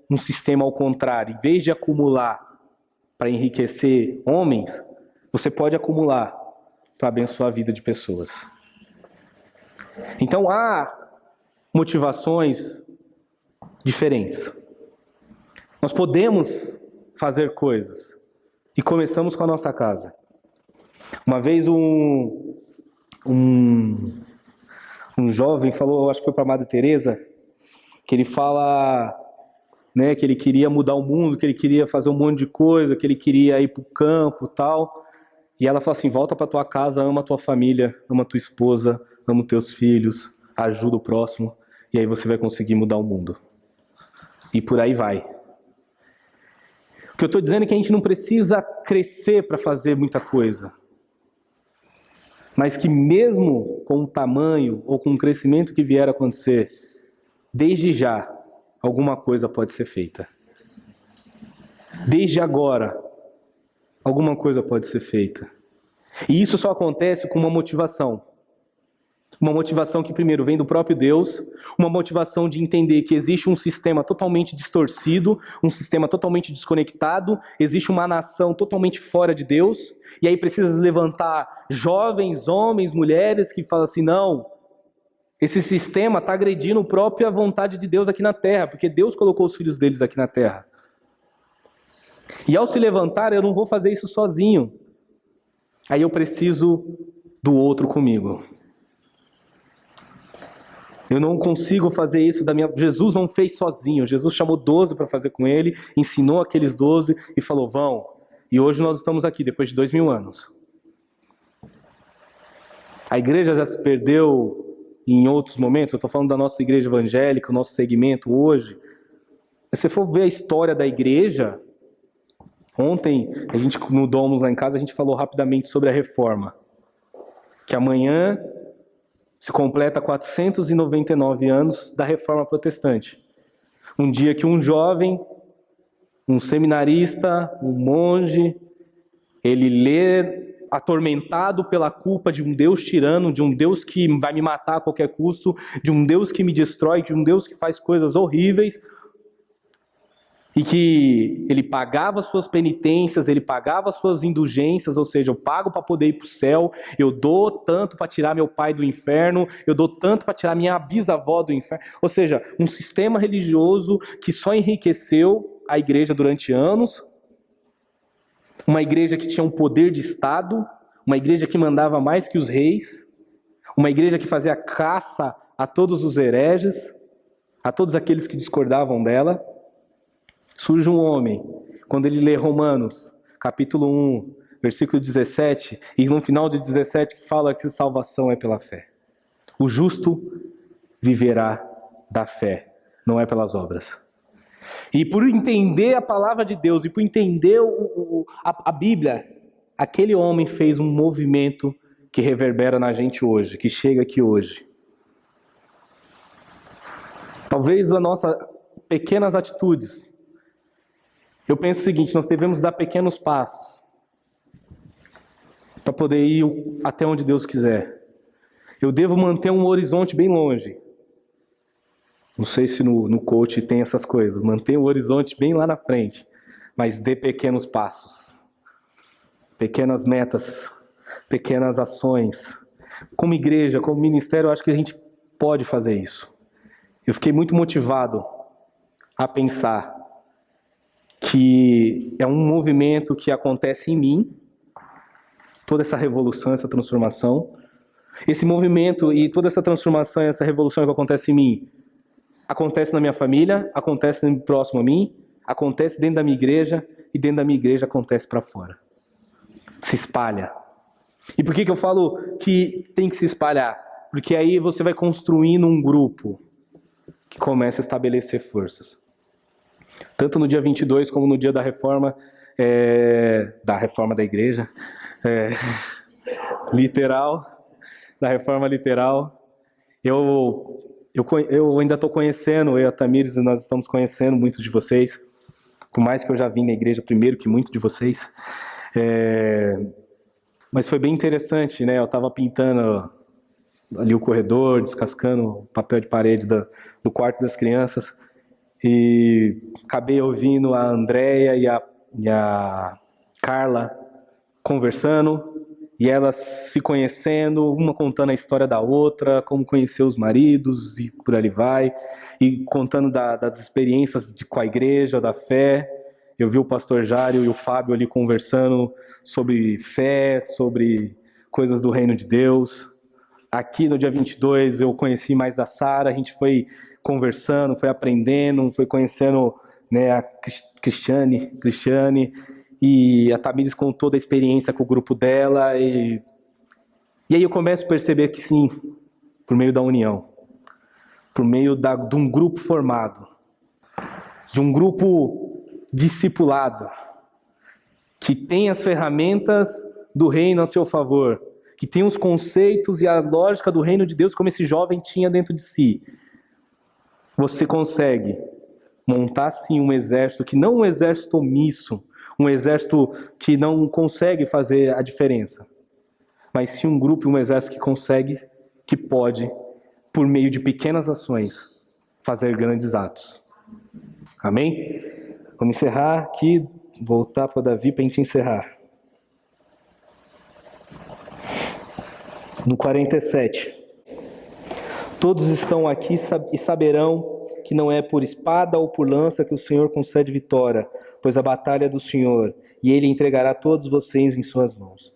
um sistema ao contrário. Em vez de acumular para enriquecer homens, você pode acumular para abençoar a vida de pessoas. Então há motivações diferentes. Nós podemos fazer coisas. E começamos com a nossa casa. Uma vez um jovem falou, acho que foi para a Madre Teresa, que ele fala, né, que ele queria mudar o mundo, que ele queria fazer um monte de coisa, que ele queria ir para o campo e tal. E ela fala assim, volta para tua casa, ama a tua família, ama a tua esposa, ama os teus filhos, ajuda o próximo, e aí você vai conseguir mudar o mundo. E por aí vai. O que eu estou dizendo é que a gente não precisa crescer para fazer muita coisa. Mas que mesmo com o tamanho ou com o crescimento que vier a acontecer, desde já, alguma coisa pode ser feita. Desde agora, alguma coisa pode ser feita. E isso só acontece com uma motivação. Uma motivação que primeiro vem do próprio Deus, uma motivação de entender que existe um sistema totalmente distorcido, um sistema totalmente desconectado, existe uma nação totalmente fora de Deus, e aí precisa levantar jovens, homens, mulheres que falam assim, não, esse sistema está agredindo a própria vontade de Deus aqui na terra, porque Deus colocou os filhos deles aqui na terra. E ao se levantar, eu não vou fazer isso sozinho. Aí eu preciso do outro comigo. Eu não consigo fazer isso da minha... Jesus não fez sozinho. Jesus chamou 12 para fazer com ele, ensinou aqueles 12 e falou, vão. E hoje nós estamos aqui, depois de 2000 anos. A igreja já se perdeu em outros momentos. Eu estou falando da nossa igreja evangélica, o nosso segmento hoje. Se você for ver a história da igreja, ontem, a gente no Domus lá em casa, a gente falou rapidamente sobre a reforma. Que amanhã se completa 499 anos da reforma protestante. Um dia que um jovem, um seminarista, um monge, ele lê, atormentado pela culpa de um Deus tirano, de um Deus que vai me matar a qualquer custo, de um Deus que me destrói, de um Deus que faz coisas horríveis, e que ele pagava suas penitências, ele pagava suas indulgências, ou seja, eu pago para poder ir para o céu, eu dou tanto para tirar meu pai do inferno, eu dou tanto para tirar minha bisavó do inferno. Ou seja, um sistema religioso que só enriqueceu a igreja durante anos, uma igreja que tinha um poder de Estado, uma igreja que mandava mais que os reis, uma igreja que fazia caça a todos os hereges, a todos aqueles que discordavam dela. Surge um homem, quando ele lê Romanos, capítulo 1, versículo 17, e no final de 17 que fala que salvação é pela fé. O justo viverá da fé, não é pelas obras. E por entender a palavra de Deus, e por entender a Bíblia, aquele homem fez um movimento que reverbera na gente hoje, que chega aqui hoje. Talvez as nossas pequenas atitudes. Eu penso o seguinte, nós devemos dar pequenos passos para poder ir até onde Deus quiser. Eu devo manter um horizonte bem longe. Não sei se no coach tem essas coisas. Mantenha o horizonte bem lá na frente, mas dê pequenos passos. Pequenas metas, pequenas ações. Como igreja, como ministério, eu acho que a gente pode fazer isso. Eu fiquei muito motivado a pensar que é um movimento que acontece em mim, toda essa revolução, essa transformação. Esse movimento e toda essa transformação, essa revolução que acontece em mim, acontece na minha família, acontece próximo a mim, acontece dentro da minha igreja, e dentro da minha igreja acontece para fora. Se espalha. E por que eu falo que tem que se espalhar? Porque aí você vai construindo um grupo que começa a estabelecer forças. Tanto no dia 22 como no dia da reforma da igreja, literal, da reforma literal. Eu ainda estou conhecendo, eu e a Tamires, nós estamos conhecendo muito de vocês, por mais que eu já vim na igreja primeiro que muito de vocês. Mas foi bem interessante, né? Eu estava pintando ali o corredor, descascando o papel de parede do quarto das crianças, e acabei ouvindo a Andréia e a Carla conversando, e elas se conhecendo, uma contando a história da outra, como conheceu os maridos e por ali vai, e contando das experiências com a igreja, da fé. Eu vi o pastor Jário e o Fábio ali conversando sobre fé, sobre coisas do reino de Deus. Aqui no dia 22 eu conheci mais da Sara, a gente foi conversando, foi aprendendo, foi conhecendo, né, a Cristiane, e a Tamires contou da experiência com o grupo dela, e aí eu começo a perceber que sim, por meio da união, por meio de um grupo formado, de um grupo discipulado, que tem as ferramentas do reino a seu favor, que tem os conceitos e a lógica do reino de Deus como esse jovem tinha dentro de si. Você consegue montar sim um exército que não é um exército omisso, um exército que não consegue fazer a diferença, mas sim um grupo e um exército que consegue, que pode, por meio de pequenas ações, fazer grandes atos. Amém? Vamos encerrar aqui, voltar para Davi para a gente encerrar. No 47. Todos estão aqui e saberão que não é por espada ou por lança que o Senhor concede vitória, pois a batalha é do Senhor, e Ele entregará todos vocês em suas mãos.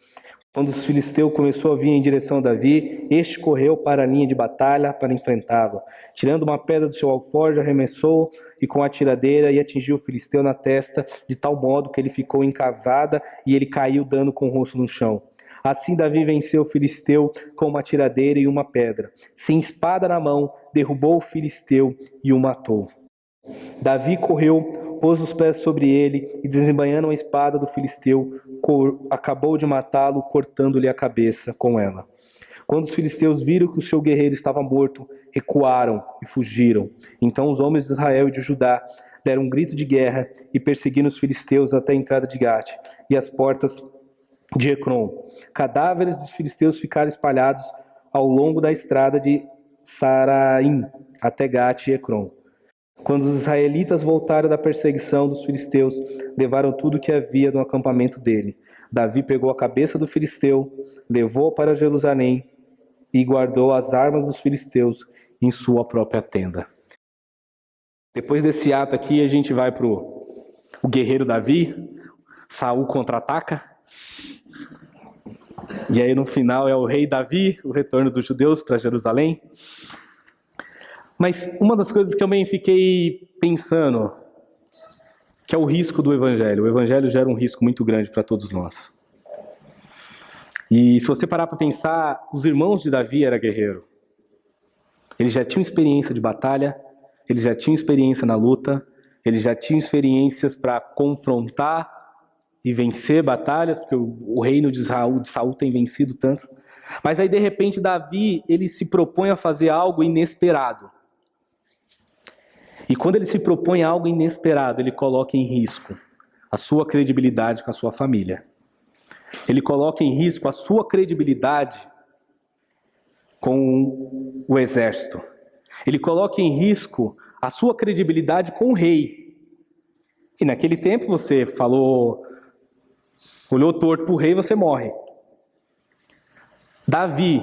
Quando os filisteus começou a vir em direção a Davi, este correu para a linha de batalha para enfrentá-lo. Tirando uma pedra do seu alforje, arremessou e com a tiradeira e atingiu o filisteu na testa, de tal modo que ele ficou encavada e ele caiu dando com o rosto no chão. Assim Davi venceu o filisteu com uma tiradeira e uma pedra. Sem espada na mão, derrubou o filisteu e o matou. Davi correu, pôs os pés sobre ele e, desembainhando a espada do filisteu, acabou de matá-lo, cortando-lhe a cabeça com ela. Quando os filisteus viram que o seu guerreiro estava morto, recuaram e fugiram. Então os homens de Israel e de Judá deram um grito de guerra e perseguiram os filisteus até a entrada de Gate e as portas de Ecrom. Cadáveres dos filisteus ficaram espalhados ao longo da estrada de Saraim até Gate e Ecrom. Quando os israelitas voltaram da perseguição dos filisteus, levaram tudo que havia no acampamento dele. Davi pegou a cabeça do filisteu, levou-a para Jerusalém e guardou as armas dos filisteus em sua própria tenda. Depois desse ato aqui, a gente vai para o guerreiro Davi. Saul contra-ataca. E aí no final é o rei Davi, o retorno dos judeus para Jerusalém. Mas uma das coisas que eu também fiquei pensando, que é o risco do evangelho. O evangelho gera um risco muito grande para todos nós. E se você parar para pensar, os irmãos de Davi eram guerreiros. Eles já tinham experiência de batalha, eles já tinham experiência na luta, eles já tinham experiências para confrontar e vencer batalhas, porque o reino de Saul tem vencido tanto. Mas aí de repente Davi, ele se propõe a fazer algo inesperado. E quando ele se propõe a algo inesperado, ele coloca em risco a sua credibilidade com a sua família. Ele coloca em risco a sua credibilidade com o exército. Ele coloca em risco a sua credibilidade com o rei. E naquele tempo você olhou torto para o rei, você morre. Davi,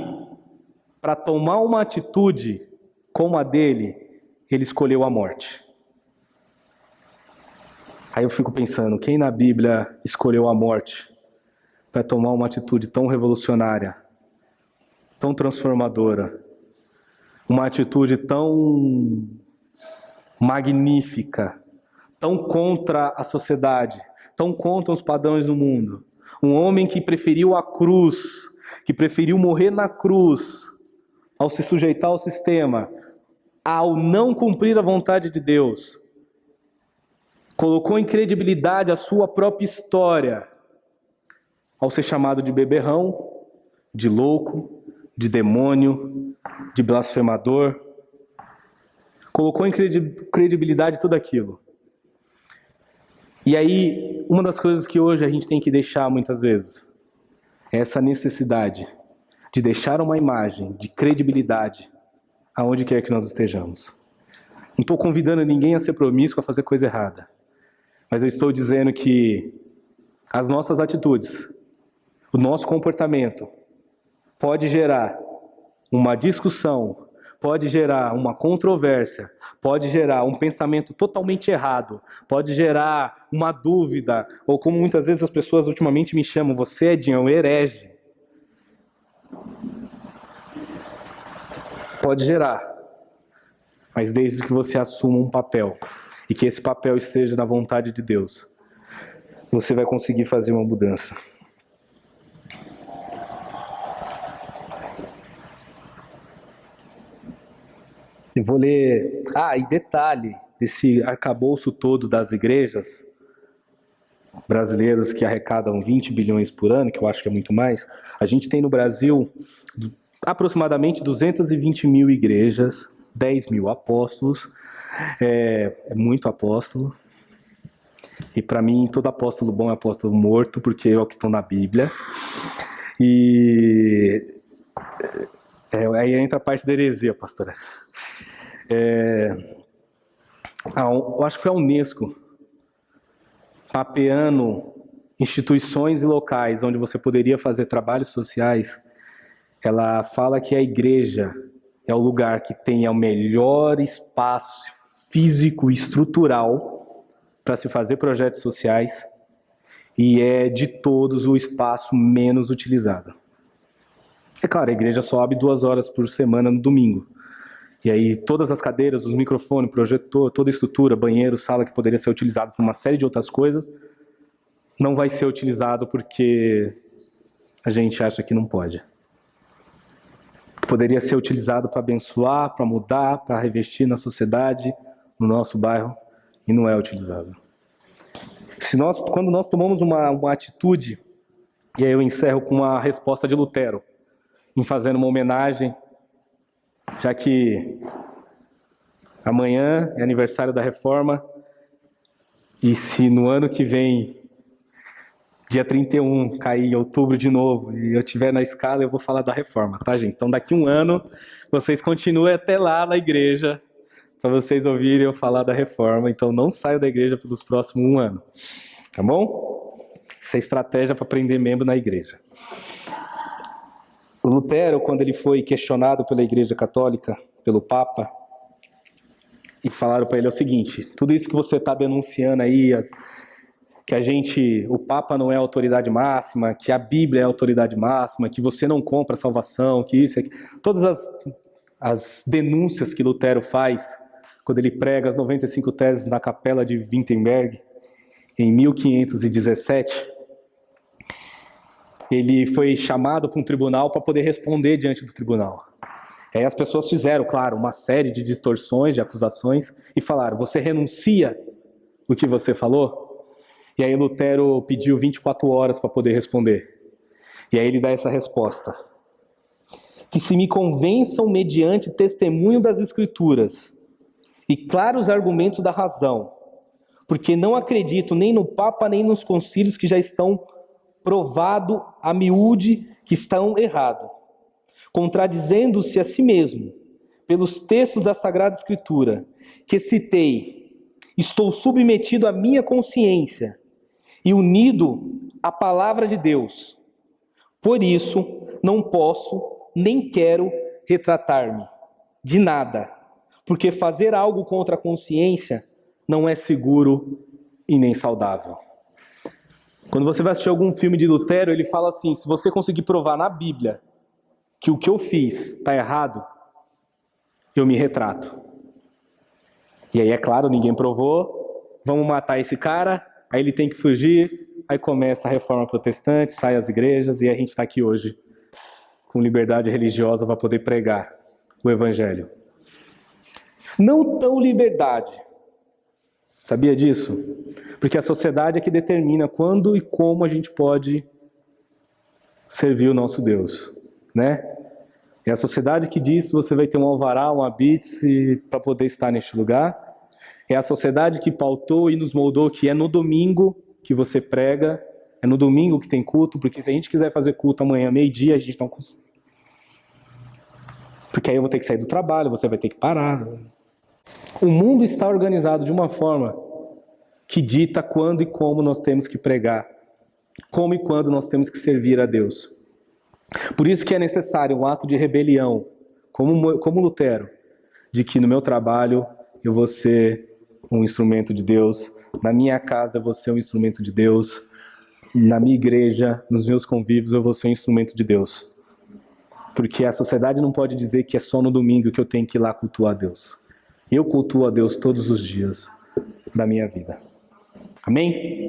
para tomar uma atitude como a dele, ele escolheu a morte. Aí eu fico pensando, quem na Bíblia escolheu a morte para tomar uma atitude tão revolucionária, tão transformadora, uma atitude tão magnífica, tão contra a sociedade, tão contra os padrões do mundo? Um homem que preferiu a cruz, que preferiu morrer na cruz, ao se sujeitar ao sistema, ao não cumprir a vontade de Deus, colocou em credibilidade a sua própria história, ao ser chamado de beberrão, de louco, de demônio, de blasfemador, colocou em credibilidade tudo aquilo. E aí, uma das coisas que hoje a gente tem que deixar muitas vezes, é essa necessidade de deixar uma imagem de credibilidade aonde quer que nós estejamos. Não estou convidando ninguém a ser promíscuo, a fazer coisa errada. Mas eu estou dizendo que as nossas atitudes, o nosso comportamento, pode gerar uma discussão, pode gerar uma controvérsia, pode gerar um pensamento totalmente errado, pode gerar uma dúvida, ou como muitas vezes as pessoas ultimamente me chamam, você é um herege. Pode gerar, mas desde que você assuma um papel, e que esse papel esteja na vontade de Deus, você vai conseguir fazer uma mudança. Eu vou ler... e detalhe, desse arcabouço todo das igrejas brasileiras que arrecadam 20 bilhões por ano, que eu acho que é muito mais, a gente tem no Brasil aproximadamente 220 mil igrejas, 10 mil apóstolos, é muito apóstolo, e para mim todo apóstolo bom é apóstolo morto, porque é o que estão na Bíblia, e aí entra a parte da heresia, pastora. Eu acho que foi a Unesco, mapeando instituições e locais onde você poderia fazer trabalhos sociais. Ela fala que a igreja é o lugar que tem o melhor espaço físico e estrutural para se fazer projetos sociais, e é de todos o espaço menos utilizado. É claro, a igreja só abre 2 horas por semana no domingo. E aí todas as cadeiras, os microfones, projetor, toda a estrutura, banheiro, sala que poderia ser utilizado para uma série de outras coisas, não vai ser utilizado porque a gente acha que não pode. Poderia ser utilizado para abençoar, para mudar, para revestir na sociedade, no nosso bairro, e não é utilizado. Quando nós tomamos uma atitude, e aí eu encerro com uma resposta de Lutero, em fazendo uma homenagem, já que amanhã é aniversário da Reforma, e se no ano que vem, dia 31, cair em outubro de novo, e eu estiver na escala, eu vou falar da Reforma, tá, gente? Então daqui 1 ano, vocês continuem até lá na igreja, para vocês ouvirem eu falar da Reforma, então não saiam da igreja pelos próximos 1 ano, tá bom? Isso é estratégia para prender membro na igreja. O Lutero, quando ele foi questionado pela Igreja Católica, pelo Papa, e falaram para ele o seguinte: tudo isso que você está denunciando aí, que o Papa não é a autoridade máxima, que a Bíblia é a autoridade máxima, que você não compra a salvação, que isso, todas as denúncias que Lutero faz quando ele prega as 95 teses na capela de Wittenberg, em 1517, ele foi chamado para um tribunal para poder responder diante do tribunal. Aí as pessoas fizeram, claro, uma série de distorções, de acusações, e falaram: você renuncia o que você falou? E aí Lutero pediu 24 horas para poder responder. E aí ele dá essa resposta: que se me convençam mediante testemunho das Escrituras e claros argumentos da razão, porque não acredito nem no Papa nem nos concílios que já estão provado a miúde que estão errados, contradizendo-se a si mesmo, pelos textos da Sagrada Escritura, que citei, estou submetido à minha consciência e unido à palavra de Deus. Por isso, não posso, nem quero retratar-me de nada, porque fazer algo contra a consciência não é seguro e nem saudável. Quando você vai assistir algum filme de Lutero, ele fala assim: se você conseguir provar na Bíblia que o que eu fiz está errado, eu me retrato. E aí, é claro, ninguém provou, vamos matar esse cara, aí ele tem que fugir, aí começa a Reforma Protestante, sai as igrejas, e a gente está aqui hoje com liberdade religiosa para poder pregar o Evangelho. Não tão liberdade. Sabia disso? Porque a sociedade é que determina quando e como a gente pode servir o nosso Deus, né? É a sociedade que diz se você vai ter um alvará, um habite para poder estar neste lugar. É a sociedade que pautou e nos moldou que é no domingo que você prega, é no domingo que tem culto, porque se a gente quiser fazer culto amanhã, meio-dia, a gente não consegue. Porque aí eu vou ter que sair do trabalho, você vai ter que parar. O mundo está organizado de uma forma que dita quando e como nós temos que pregar, como e quando nós temos que servir a Deus. Por isso que é necessário um ato de rebelião, como Lutero, de que no meu trabalho eu vou ser um instrumento de Deus, na minha casa eu vou ser um instrumento de Deus, na minha igreja, nos meus convívios eu vou ser um instrumento de Deus. Porque a sociedade não pode dizer que é só no domingo que eu tenho que ir lá cultuar a Deus. Eu cultuo a Deus todos os dias da minha vida. Amém?